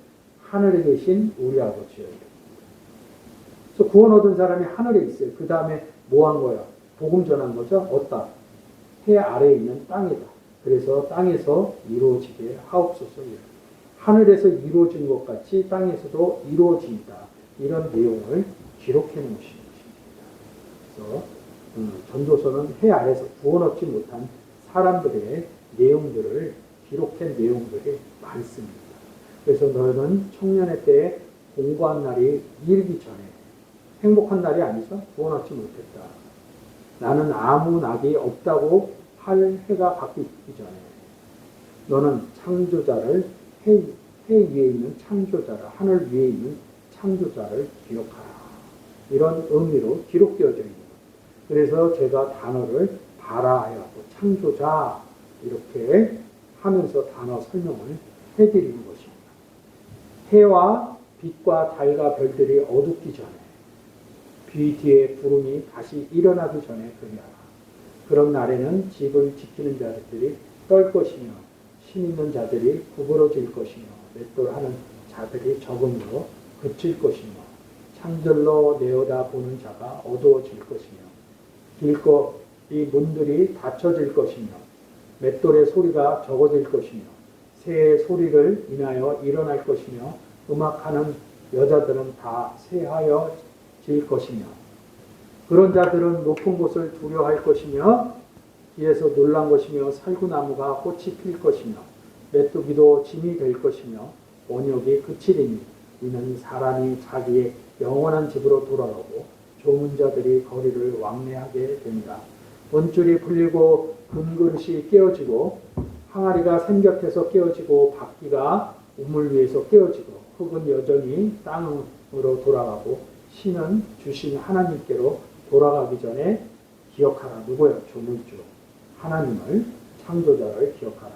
하늘에 계신 우리 아버지요. 그래서 구원 얻은 사람이 하늘에 있어요. 그 다음에 뭐 한 거야? 복음 전한 거죠? 어디다? 해 아래에 있는 땅이다. 그래서 땅에서 이루어지게 하옵소서. 하늘에서 이루어진 것 같이 땅에서도 이루어진다. 이런 내용을 기록해 놓으신 것입니다. 그래서 전도서는 해 아래에서 구원 얻지 못한 사람들의 내용들을 기록한 내용들이 많습니다. 그래서 너는 청년의 때에 공고한 날이 이르기 전에 행복한 날이 아니죠? 구원 얻지 못했다. 나는 아무 낙이 없다고 할 해가 바뀌기 전에 너는 창조자를 해 위에 있는 창조자를 하늘 위에 있는 창조자를 기억하라. 이런 의미로 기록되어져 있는 것. 그래서 제가 단어를 바라하여 창조자 이렇게 하면서 단어 설명을 해드리는 것입니다. 해와 빛과 달과 별들이 어둡기 전에 비 뒤에 구름이 다시 일어나기 전에 그리하라. 그런 날에는 집을 지키는 자들이 떨 것이며 심 있는 자들이 구부러질 것이며 맷돌하는 자들이 적음으로 그칠 것이며 창들로 내어다 보는 자가 어두워질 것이며 길거리 문들이 닫혀질 것이며 맷돌의 소리가 적어질 것이며 새의 소리를 인하여 일어날 것이며 음악하는 여자들은 다 쇠하여질 것이며 그런 자들은 높은 곳을 두려워할 것이며 뒤에서 놀란 것이며 살구나무가 꽃이 필 것이며 메뚜기도 짐이 될 것이며 원역이 그치리니 이는 사람이 자기의 영원한 집으로 돌아가고 좋은 자들이 거리를 왕래하게 된다. 원줄이 풀리고 금그릇이 깨어지고 항아리가 샘 곁에서 깨어지고 바퀴가 우물 위에서 깨어지고 흙은 여전히 땅으로 돌아가고 신은 주신 하나님께로 돌아가기 전에 기억하라. 누구야? 조물주 하나님을 창조자를 기억하라.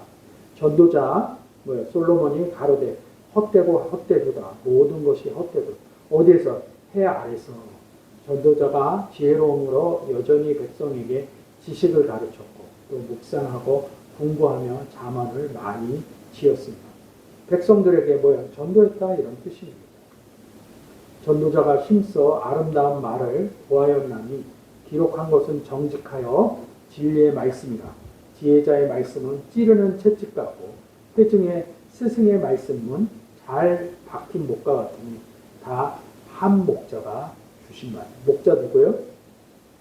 전도자 솔로몬이 가로되 헛되고 헛되도다. 모든 것이 헛되도. 어디에서? 해 아래서. 전도자가 지혜로움으로 여전히 백성에게 지식을 가르쳤고 또 묵상하고 공부하며 자문을 많이 지었습니다. 백성들에게 전도했다 이런 뜻입니다. 전도자가 힘써 아름다운 말을 보하였나니 기록한 것은 정직하여 진리의 말씀이라. 지혜자의 말씀은 찌르는 채찍 같고 회중의 스승의 말씀은 잘 박힌 목과 같으니 다 한 목자가 주신 말. 목자 누구요?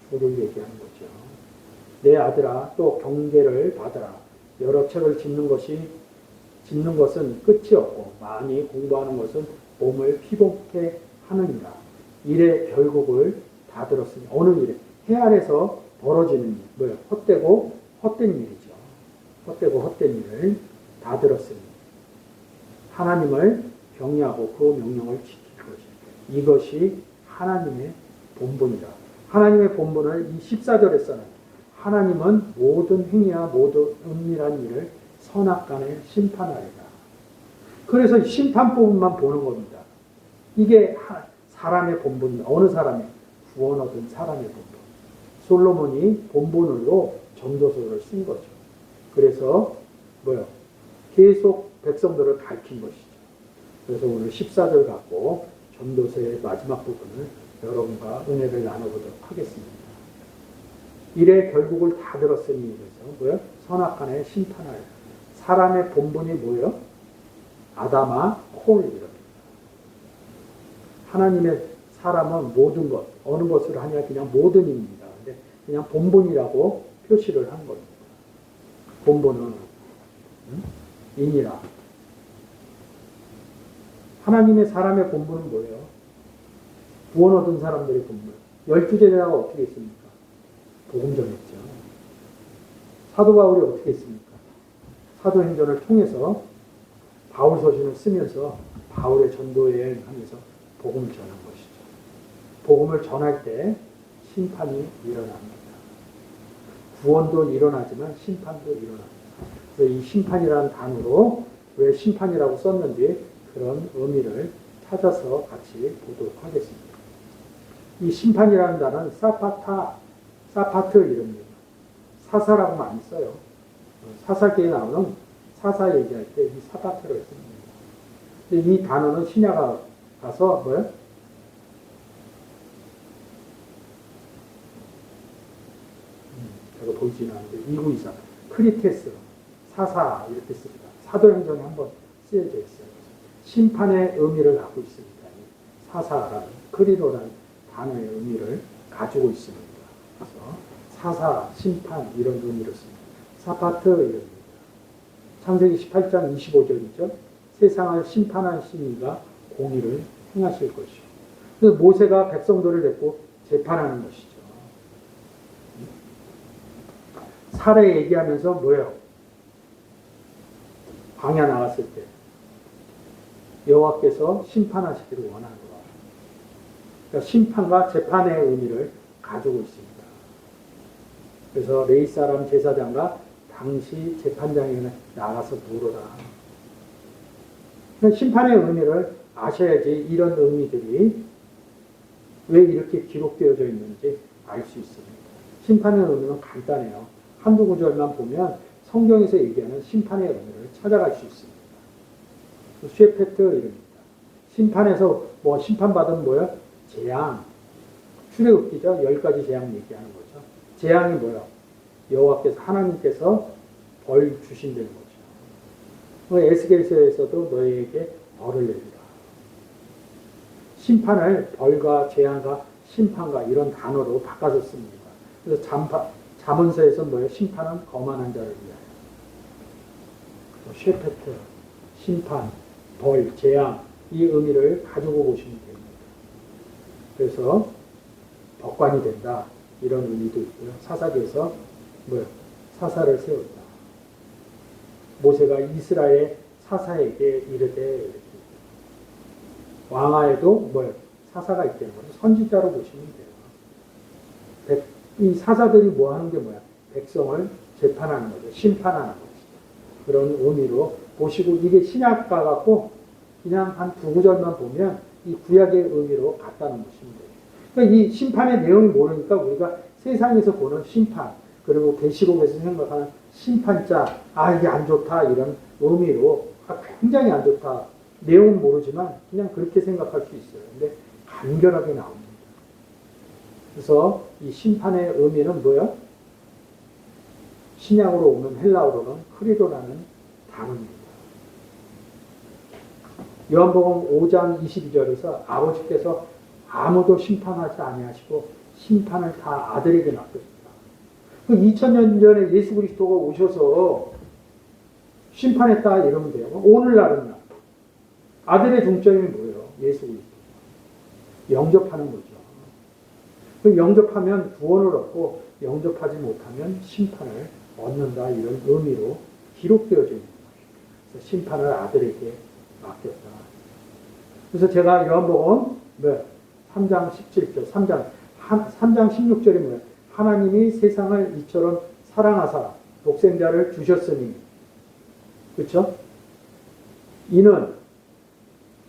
주를 얘기하는 거죠. 내 아들아 또 경계를 받아라. 여러 책을 짓는 것은 끝이 없고 많이 공부하는 것은 몸을 피곤케 하느니라. 일의 결국을 다 들었으니 어느 일에 해 아래서 벌어지는 일, 헛되고 헛된 일이죠. 헛되고 헛된 일을 다 들었으니 하나님을 경외하고 그 명령을 지킬 것이다. 이것이 하나님의 본분이다. 하나님의 본분을 이 14절에 써요. 하나님은 모든 행위와 모든 은밀한 일을 선악간에 심판하리라. 그래서 심판 부분만 보는 겁니다. 이게 사람의 본분입니다. 어느 사람의? 구원 얻은 사람의 본분. 솔로몬이 본분으로 전도서를 쓴 거죠. 그래서 계속 백성들을 가르친 것이죠. 그래서 오늘 14절 갖고 전도서의 마지막 부분을 여러분과 은혜를 나눠보도록 하겠습니다. 일의 결국을 다 들었으니 그래서 선악간에 심판하여. 사람의 본분이 뭐예요? 아담아 콜 이럽니다. 하나님의 사람은 모든 것, 어느 것을 하냐 그냥 모든입니다. 근데 그냥 본분이라고 표시를 한 겁니다. 본분은 인이라. 하나님의 사람의 본분은 뭐예요? 구원 얻은 사람들의 본분. 12제자가 어떻게 했습니까? 복음 전했죠. 사도 바울이 어떻게 했습니까? 사도행전을 통해서 바울 서신을 쓰면서 바울의 전도 여행하면서 복음을 전한 것이죠. 복음을 전할 때 심판이 일어납니다. 구원도 일어나지만 심판도 일어납니다. 그래서 이 심판이라는 단어로 왜 심판이라고 썼는지 그런 의미를 찾아서 같이 보도록 하겠습니다. 이 심판이라는 단어는 사파트 이름입니다. 사사라고 많이 써요. 사사기에 나오는 사사 얘기할 때 이 사파트를 씁니다. 이 단어는 신약에 가서 제가 보이지는 않는데 2924 크리테스 사사 이렇게 씁니다. 사도행전에 한번 쓰여져 있어요. 심판의 의미를 갖고 있습니다. 사사라는 크리로라는 단어의 의미를 가지고 있습니다. 그래서 사사, 심판 이런 의미로 씁니다. 사파트 이럽니다. 창세기 18장 25절이죠. 세상을 심판하신 이가 공의를 행하실 것이요. 그래서 모세가 백성들을 데리고 재판하는 것이죠. 사례 얘기하면서 뭐예요? 광야 나갔을 때 여호와께서 심판하시기를 원하노라. 그러니까 심판과 재판의 의미를 가지고 있습니다. 그래서 레위 사람 제사장과 당시 재판장에 나가서 물어라. 그러니까 심판의 의미를 아셔야지 이런 의미들이 왜 이렇게 기록되어져 있는지 알 수 있습니다. 심판의 의미는 간단해요. 한두 구절만 보면 성경에서 얘기하는 심판의 의미를 찾아갈 수 있습니다. 쉐페트 이름입니다. 심판에서 심판받은 뭐예요? 재앙. 출애굽기죠. 10가지 재앙 얘기하는 거죠. 재앙이 뭐예요? 여호와께서 하나님께서 벌 주신다는 거죠. 에스겔서에서도 너희에게 벌을 내리라. 심판을 벌과 재앙과 심판과 이런 단어로 바꿔서 씁니다. 그래서 잠언서에서 뭐예요? 심판은 거만한 자를 위하여. 셰페트, 심판, 벌, 재앙 이 의미를 가지고 보시면 됩니다. 그래서 법관이 된다 이런 의미도 있고요. 사사기에서 뭐예요? 사사를 세웠다. 모세가 이스라엘 사사에게 이르되 왕하에도 뭐예요? 사사가 있다는 거죠. 선지자로 보시면 돼요. 이 사사들이 뭐 하는 게 뭐야? 백성을 재판하는 거죠. 심판하는 거죠. 그런 의미로 보시고 이게 신약과 같고 그냥 한 두 구절만 보면 이 구약의 의미로 갖다 놓으시면 돼요. 그러니까 이 심판의 내용이 모르니까 우리가 세상에서 보는 심판 그리고 계시록에서 생각하는 심판자 이게 안 좋다 이런 의미로 굉장히 안 좋다 내용은 모르지만 그냥 그렇게 생각할 수 있어요. 근데 간결하게 나옵니다. 그래서 이 심판의 의미는 뭐예요? 신약으로 오는 헬라어로는 크리도라는 단어입니다. 요한복음 5장 22절에서 아버지께서 아무도 심판하지 아니하시고 심판을 다 아들에게 맡겼습니다. 2000년 전에 예수 그리스도가 오셔서 심판했다 이러면 돼요. 오늘날은요. 아들의 중점이 뭐예요? 예수 그리스도. 영접하는 거죠. 그 영접하면 구원을 얻고 영접하지 못하면 심판을 얻는다 이런 의미로 기록되어져 있는 거예요. 그래서 심판을 아들에게 맡겼다. 그래서 제가 요한복음 3장 17절, 3장 16절에 뭐예요? 하나님이 세상을 이처럼 사랑하사 독생자를 주셨으니 그렇죠? 이는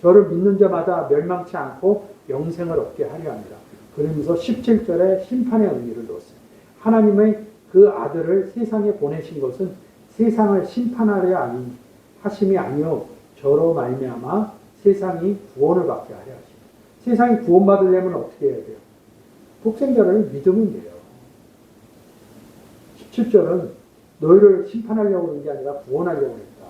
저를 믿는 자마다 멸망치 않고 영생을 얻게 하려 합니다. 그러면서 17절에 심판의 의미를 넣었어요. 하나님의 그 아들을 세상에 보내신 것은 세상을 심판하려 하심이 아니요 저로 말미암아 세상이 구원을 받게 하려 하십니다. 세상이 구원받으려면 어떻게 해야 돼요? 독생자를 믿으면 돼요. 17절은 너희를 심판하려고 하는 게 아니라 구원하려고 했다.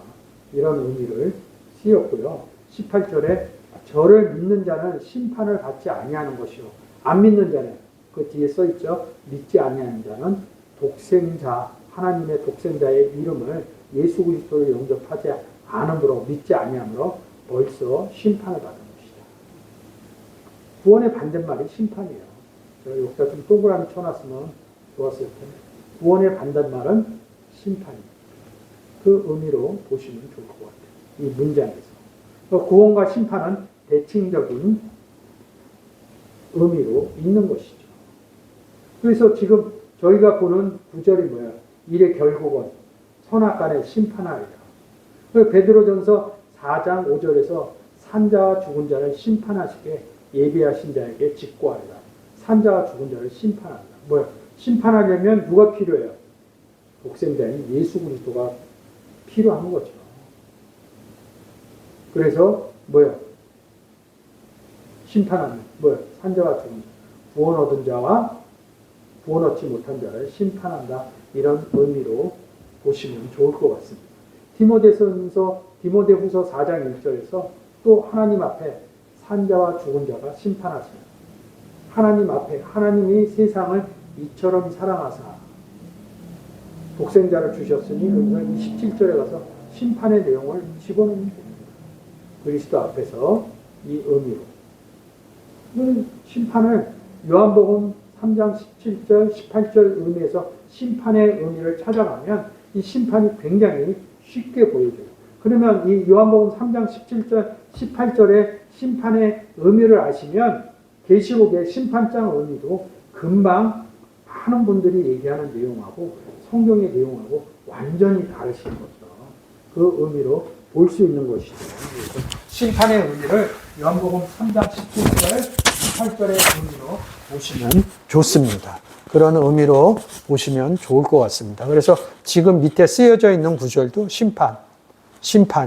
이런 의미를 쓰였고요. 18절에 저를 믿는 자는 심판을 받지 아니하는 것이요. 안 믿는 자는 그 뒤에 써있죠. 믿지 아니하는 자는 독생자, 하나님의 독생자의 이름을 예수 그리스도를 영접하지 않으므로 믿지 아니하므로 벌써 심판을 받은 것이다. 구원의 반대말이 심판이에요. 제가 여기다 좀 동그라미 쳐놨으면 좋았을 텐데 구원의 반대말은 심판입니다. 그 의미로 보시면 좋을 것 같아요. 이 문장에서. 구원과 심판은 대칭적인 의미로 있는 것이죠. 그래서 지금 저희가 보는 구절이 뭐예요? 일의 결국은 선악간에 심판하리라. 베드로전서 4장 5절에서 산자와 죽은 자를 심판하시게 예비하신 자에게 직고하리라. 산자와 죽은 자를 심판한다. 뭐예요? 심판하려면 누가 필요해요? 독생자인 예수 그리스도가 필요한 거죠. 그래서 뭐예요? 심판하는 뭐예요? 산자와 죽은 자, 구원 얻은 자와 구원 얻지 못한 자를 심판한다. 이런 의미로 보시면 좋을 것 같습니다. 디모데후서 4장 1절에서 또 하나님 앞에 산자와 죽은 자가 심판하시는 하나님 앞에 하나님이 세상을 이처럼 사랑하사 독생자를 주셨으니 여기서 27절에 가서 심판의 내용을 집어넣으면 됩니다. 그리스도 앞에서 이 의미로 심판을 요한복음 3장 17절 18절 의미에서 심판의 의미를 찾아가면 이 심판이 굉장히 쉽게 보여져요. 그러면 이 요한복음 3장 17절 18절의 심판의 의미를 아시면 계시록의 심판장 의미도 금방 많은 분들이 얘기하는 내용하고 성경의 내용하고 완전히 다르신 거죠. 그 의미로 볼 수 있는 것이죠. 심판의 의미를 요한복음 3장 17절 18절의 의미로 보시면 좋습니다. 그런 의미로 보시면 좋을 것 같습니다. 그래서 지금 밑에 쓰여져 있는 구절도 심판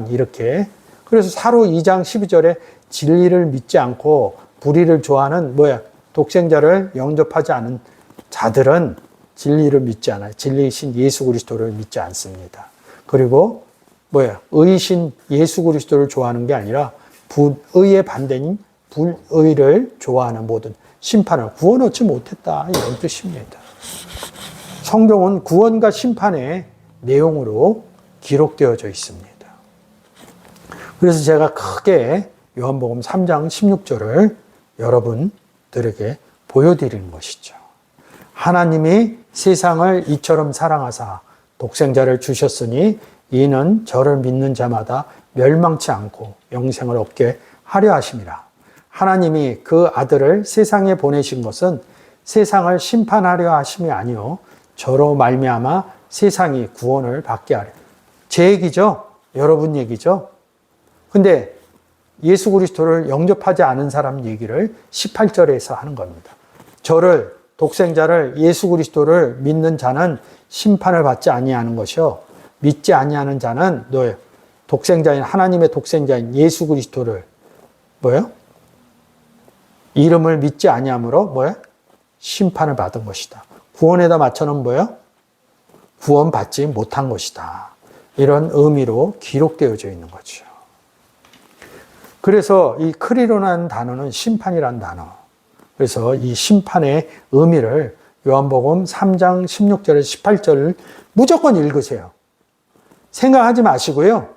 이렇게. 그래서 사로 2장 12절에 진리를 믿지 않고 불의를 좋아하는 독생자를 영접하지 않은 자들은 진리를 믿지 않아요. 진리이신 예수 그리스도를 믿지 않습니다. 그리고 의이신 예수 그리스도를 좋아하는 게 아니라 의의 반대인 불의를 좋아하는 모든 심판을 구원 얻지 못했다. 이런 뜻입니다. 성경은 구원과 심판의 내용으로 기록되어져 있습니다. 그래서 제가 크게 요한복음 3장 16절을 여러분들에게 보여드리는 것이죠. 하나님이 세상을 이처럼 사랑하사 독생자를 주셨으니 이는 저를 믿는 자마다 멸망치 않고 영생을 얻게 하려 하심이라. 하나님이 그 아들을 세상에 보내신 것은 세상을 심판하려 하심이 아니요 저로 말미암아 세상이 구원을 받게 하려. 제 얘기죠. 여러분 얘기죠. 근데 예수 그리스도를 영접하지 않은 사람 얘기를 18절에서 하는 겁니다. 저를 독생자를 예수 그리스도를 믿는 자는 심판을 받지 아니하는 것이요 믿지 아니하는 자는 너의 독생자인 하나님의 독생자인 예수 그리스도를 뭐예요? 이름을 믿지 아니함으로 뭐예요? 심판을 받은 것이다. 구원에다 맞춰는 뭐예요? 구원받지 못한 것이다. 이런 의미로 기록되어져 있는 거죠. 그래서 이 크리로라는 단어는 심판이라는 단어. 그래서 이 심판의 의미를 요한복음 3장 16절에서 18절을 무조건 읽으세요. 생각하지 마시고요.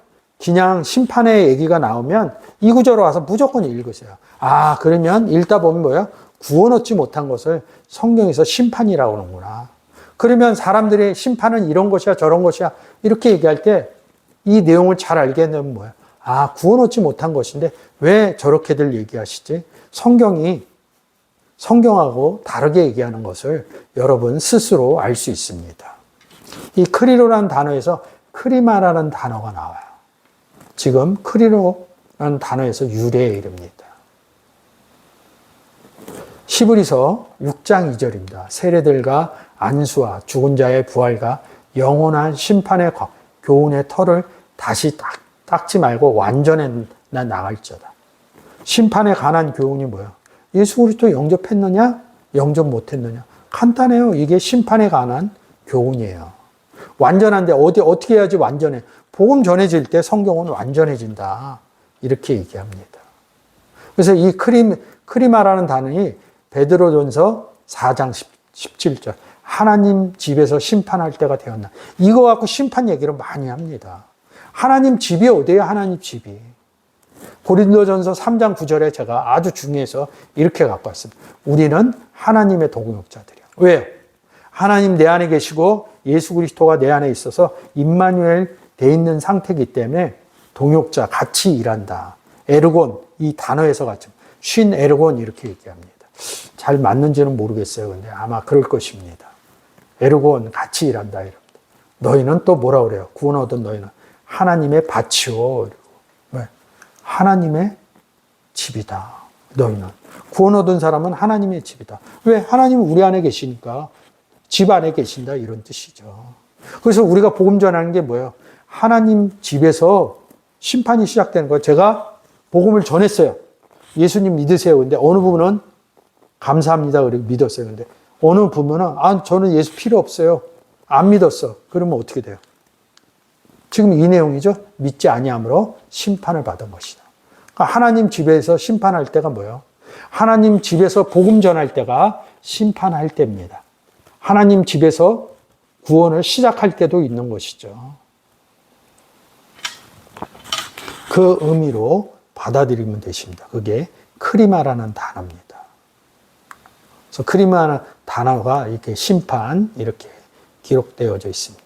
그냥 심판의 얘기가 나오면 이 구절로 와서 무조건 읽으세요. 아, 그러면 읽다 보면 뭐예요? 구원 얻지 못한 것을 성경에서 심판이라고 하는구나. 그러면 사람들이 심판은 이런 것이야 저런 것이야 이렇게 얘기할 때 이 내용을 잘 알게 되면 뭐예요? 아, 구원 얻지 못한 것인데 왜 저렇게들 얘기하시지? 성경하고 다르게 얘기하는 것을 여러분 스스로 알 수 있습니다. 이 크리로라는 단어에서 크리마라는 단어가 나와요. 지금 크리로라는 단어에서 유래의 이름입니다. 히브리서 6장 2절입니다. 세례들과 안수와 죽은 자의 부활과 영원한 심판의 교훈의 털을 다시 닦지 말고 완전해 나갈지어다. 심판에 관한 교훈이 뭐야? 예수 그리스도 영접했느냐? 영접 못했느냐? 간단해요. 이게 심판에 관한 교훈이에요. 완전한데 어떻게 해야지 완전해? 복음 전해질 때 성경은 완전해진다. 이렇게 얘기합니다. 그래서 이 크리마라는 단어이 베드로전서 4장 17절 하나님 집에서 심판할 때가 되었나. 이거 갖고 심판 얘기를 많이 합니다. 하나님 집이 어디예요? 하나님 집이. 고린도전서 3장 9절에 제가 아주 중요해서 이렇게 갖고 왔습니다. 우리는 하나님의 동역자들이야. 왜요? 하나님 내 안에 계시고 예수 그리스도가 내 안에 있어서 임마누엘 돼 있는 상태이기 때문에 동역자 같이 일한다. 에르곤 이 단어에서 같이 쉰 에르곤 이렇게 얘기합니다. 잘 맞는지는 모르겠어요. 근데 아마 그럴 것입니다. 에르곤 같이 일한다. 이럽니다. 너희는 또 뭐라 그래요? 구원 얻은 너희는 하나님의 밭이요. 왜? 하나님의 집이다. 너희는. 구원 얻은 사람은 하나님의 집이다. 왜? 하나님은 우리 안에 계시니까 집 안에 계신다. 이런 뜻이죠. 그래서 우리가 복음 전하는 게 뭐예요? 하나님 집에서 심판이 시작되는 거예요. 제가 복음을 전했어요. 예수님 믿으세요. 근데 어느 부분은 감사합니다. 그리고 믿었어요. 근데 어느 부분은 저는 예수 필요 없어요. 안 믿었어. 그러면 어떻게 돼요? 지금 이 내용이죠. 믿지 아니함으로 심판을 받은 것이다. 그러니까 하나님 집에서 심판할 때가 뭐예요? 하나님 집에서 복음 전할 때가 심판할 때입니다. 하나님 집에서 구원을 시작할 때도 있는 것이죠. 그 의미로 받아들이면 되십니다. 그게 크리마라는 단어입니다. 그래서 크리마라는 단어가 이렇게 심판 이렇게 기록되어져 있습니다.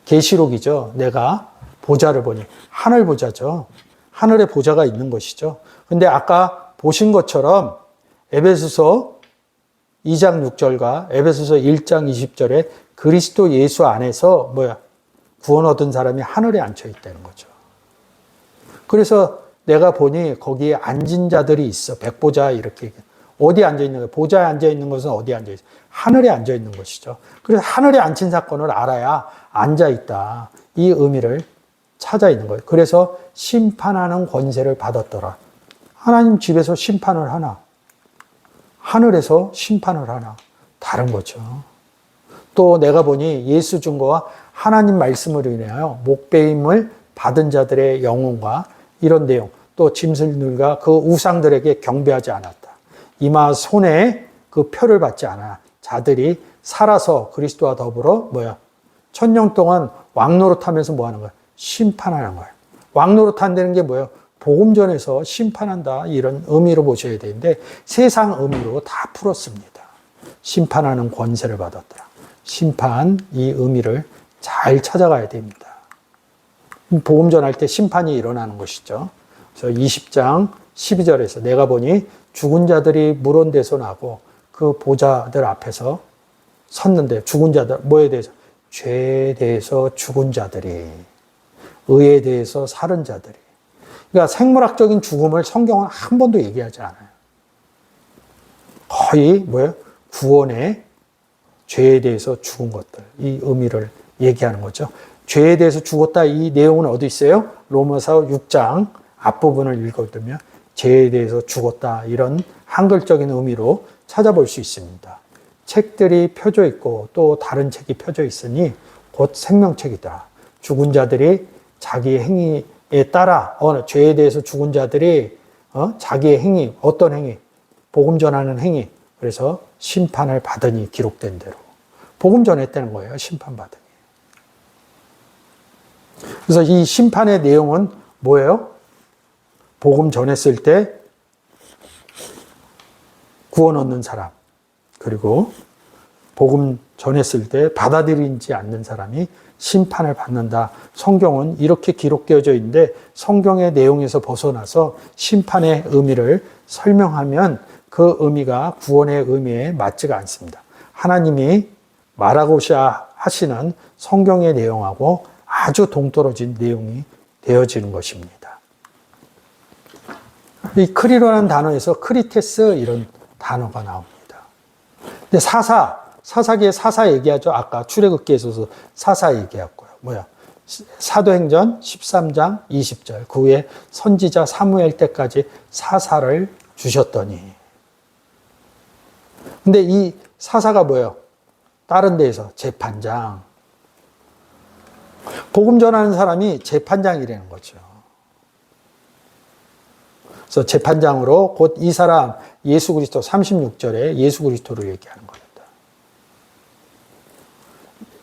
계시록이죠. 내가 보좌를 보니 하늘 보좌죠. 하늘에 보좌가 있는 것이죠. 근데 아까 보신 것처럼 에베소서 2장 6절과 에베소서 1장 20절에 그리스도 예수 안에서 구원 얻은 사람이 하늘에 앉혀 있다는 거죠. 그래서 내가 보니 거기에 앉은 자들이 있어. 백보자 이렇게. 어디 앉아 있는 거예요? 보좌에 앉아 있는 것은 어디 앉아 있어요? 하늘에 앉아 있는 것이죠. 그래서 하늘에 앉힌 사건을 알아야 앉아 있다. 이 의미를 찾아 있는 거예요. 그래서 심판하는 권세를 받았더라. 하나님 집에서 심판을 하나? 하늘에서 심판을 하나? 다른 거죠. 또 내가 보니 예수 증거와 하나님 말씀으로 인하여 목배임을 받은 자들의 영혼과 이런 내용 또 짐승들과 그 우상들에게 경배하지 않았다. 이마 손에 그 표를 받지 않아 자들이 살아서 그리스도와 더불어 천년 동안 왕노릇하면서 뭐 하는 거야? 심판하는 거야. 왕노릇한다는 게 뭐예요? 복음 전에서 심판한다 이런 의미로 보셔야 되는데 세상 의미로 다 풀었습니다. 심판하는 권세를 받았더라. 심판 이 의미를 잘 찾아가야 됩니다. 복음 전할 때 심판이 일어나는 것이죠. 그래서 20장 12절에서 내가 보니 죽은 자들이 물온데서 나고 그 보좌들 앞에서 섰는데 죽은 자들 뭐에 대해서? 죄에 대해서 죽은 자들이, 의에 대해서 살은 자들이. 그러니까 생물학적인 죽음을 성경은 한 번도 얘기하지 않아요. 거의 구원의 죄에 대해서 죽은 것들, 이 의미를 얘기하는 거죠. 죄에 대해서 죽었다 이 내용은 어디 있어요? 로마서 6장 앞부분을 읽어두면 죄에 대해서 죽었다 이런 한글적인 의미로 찾아볼 수 있습니다. 책들이 펴져 있고 또 다른 책이 펴져 있으니 곧 생명책이다. 죽은 자들이 자기의 행위에 따라 죄에 대해서 죽은 자들이 자기의 행위, 어떤 행위? 복음 전하는 행위. 그래서 심판을 받으니 기록된 대로. 복음 전했다는 거예요. 심판받으니. 그래서 이 심판의 내용은 뭐예요? 복음 전했을 때 구원 얻는 사람, 그리고 복음 전했을 때 받아들이지 않는 사람이 심판을 받는다. 성경은 이렇게 기록되어져 있는데 성경의 내용에서 벗어나서 심판의 의미를 설명하면 그 의미가 구원의 의미에 맞지가 않습니다. 하나님이 말하고자 하시는 성경의 내용하고 아주 동떨어진 내용이 되어지는 것입니다. 이 크리로라는 단어에서 크리테스 이런 단어가 나옵니다. 근데 사사기에 사사 얘기하죠. 아까 출애굽기에서 사사 얘기했고요. 사도행전 13장 20절. 그 후에 선지자 사무엘 때까지 사사를 주셨더니. 근데 이 사사가 뭐예요? 다른 데에서 재판장. 복음 전하는 사람이 재판장이라는 거죠. 그래서 재판장으로 곧 이 사람 예수 그리스도 36절에 예수 그리스도를 얘기하는 겁니다.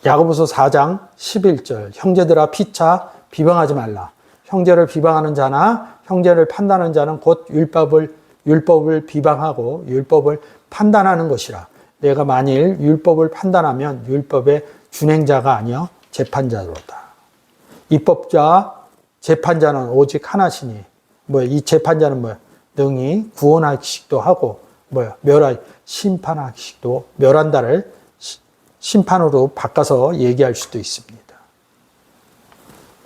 야고보서 4장 11절 형제들아 피차 비방하지 말라. 형제를 비방하는 자나 형제를 판단하는 자는 곧 율법을 비방하고 율법을 판단하는 것이라. 내가 만일 율법을 판단하면 율법의 준행자가 아니여 재판자로다. 입법자 재판자는 오직 하나시니 이 재판자는 능히 구원하기도 하고 심판하기도 멸한다를 심판으로 바꿔서 얘기할 수도 있습니다.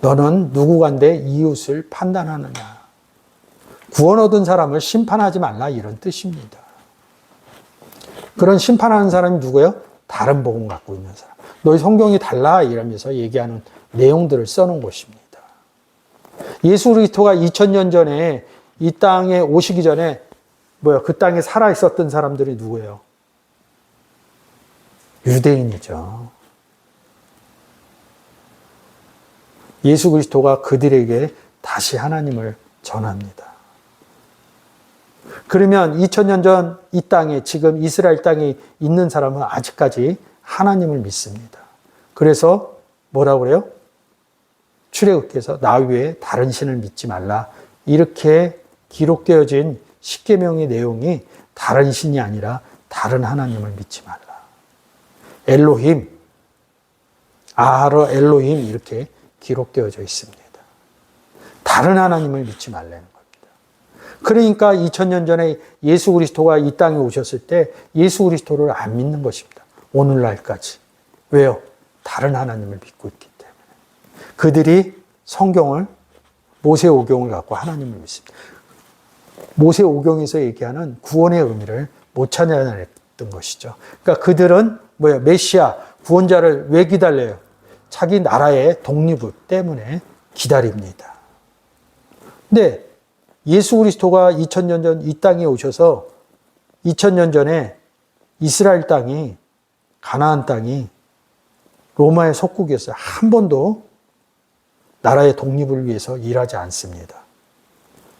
너는 누구간데 이웃을 판단하느냐. 구원 얻은 사람을 심판하지 말라 이런 뜻입니다. 그런 심판하는 사람이 누구예요? 다른 복음 갖고 있는 사람. 너희 성경이 달라 이러면서 얘기하는 내용들을 써놓은 것입니다. 예수 그리스도가 2000년 전에 이 땅에 오시기 전에 그 땅에 살아 있었던 사람들이 누구예요? 유대인이죠. 예수 그리스도가 그들에게 다시 하나님을 전합니다. 그러면 2000년 전 이 땅에 지금 이스라엘 땅에 있는 사람은 아직까지 하나님을 믿습니다. 그래서 뭐라고 그래요? 출애굽기에서 나 외에 다른 신을 믿지 말라. 이렇게 기록되어진 십계명의 내용이 다른 신이 아니라 다른 하나님을 믿지 말라. 엘로힘, 아하러 엘로힘 이렇게 기록되어져 있습니다. 다른 하나님을 믿지 말라는 겁니다. 그러니까 2000년 전에 예수 그리스도가 이 땅에 오셨을 때 예수 그리스도를 안 믿는 것입니다. 오늘날까지. 왜요? 다른 하나님을 믿고 있기 때문에. 그들이 성경을 모세오경을 갖고 하나님을 믿습니다. 모세오경에서 얘기하는 구원의 의미를 못 찾아냈던 것이죠. 그러니까 그들은 메시아, 구원자를 왜 기다려요? 자기 나라의 독립 때문에 기다립니다. 근데 예수 그리스도가 2000년 전 이 땅에 오셔서 2000년 전에 이스라엘 땅이, 가나안 땅이 로마의 속국이었어요. 한 번도 나라의 독립을 위해서 일하지 않습니다.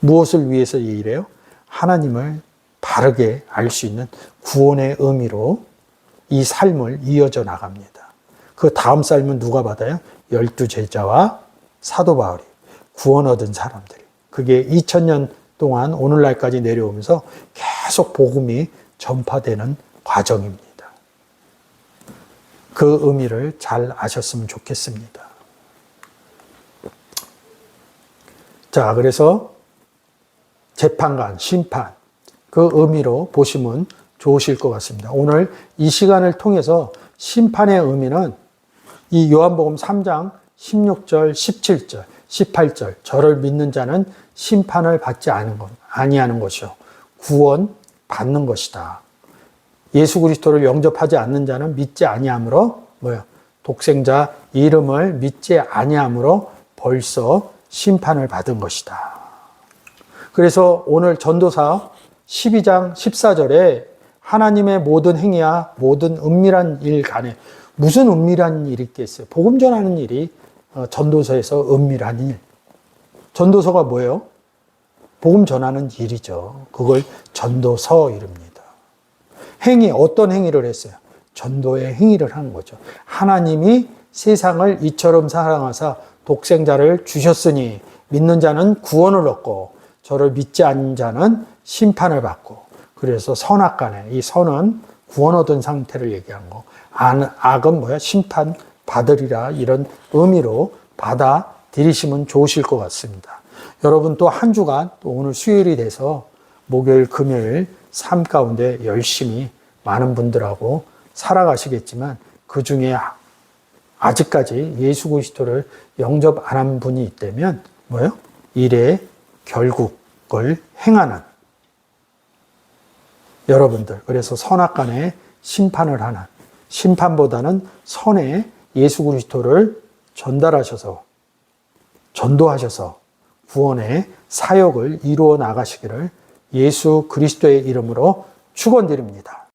무엇을 위해서 이래요? 하나님을 바르게 알 수 있는 구원의 의미로 이 삶을 이어져 나갑니다. 그 다음 삶은 누가 받아요? 12제자와 사도 바울이, 구원 얻은 사람들이. 그게 2000년 동안 오늘날까지 내려오면서 계속 복음이 전파되는 과정입니다. 그 의미를 잘 아셨으면 좋겠습니다. 자, 그래서 재판관, 심판, 그 의미로 보시면 좋으실 것 같습니다. 오늘 이 시간을 통해서 심판의 의미는 이 요한복음 3장 16절, 17절, 18절, 저를 믿는 자는 심판을 받지 아니하는 것이요, 구원 받는 것이다. 예수 그리스도를 영접하지 않는 자는 믿지 아니하므로 독생자 이름을 믿지 아니하므로 벌써 심판을 받은 것이다. 그래서 오늘 전도서 12장 14절에 하나님의 모든 행위와 모든 은밀한 일 간에, 무슨 은밀한 일이 있겠어요? 복음 전하는 일이 전도서에서 은밀한 일. 전도서가 뭐예요? 복음 전하는 일이죠. 그걸 전도서 이릅니다. 행위, 어떤 행위를 했어요? 전도의 행위를 하는 거죠. 하나님이 세상을 이처럼 사랑하사 독생자를 주셨으니 믿는 자는 구원을 얻고 저를 믿지 않는 자는 심판을 받고. 그래서 선악간에, 이 선은 구원 얻은 상태를 얘기한 거, 악은 심판 받으리라, 이런 의미로 받아들이시면 좋으실 것 같습니다. 여러분 또 한 주간, 또 오늘 수요일이 돼서 목요일, 금요일 삶 가운데 열심히 많은 분들하고 살아가시겠지만, 그 중에 아직까지 예수 그리스도를 영접 안 한 분이 있다면 일의 결국을 행하는 여러분들, 그래서 선악간에 심판을 하는, 심판보다는 선에 예수 그리스도를 전달하셔서, 전도하셔서 구원의 사역을 이루어 나가시기를 예수 그리스도의 이름으로 축원드립니다.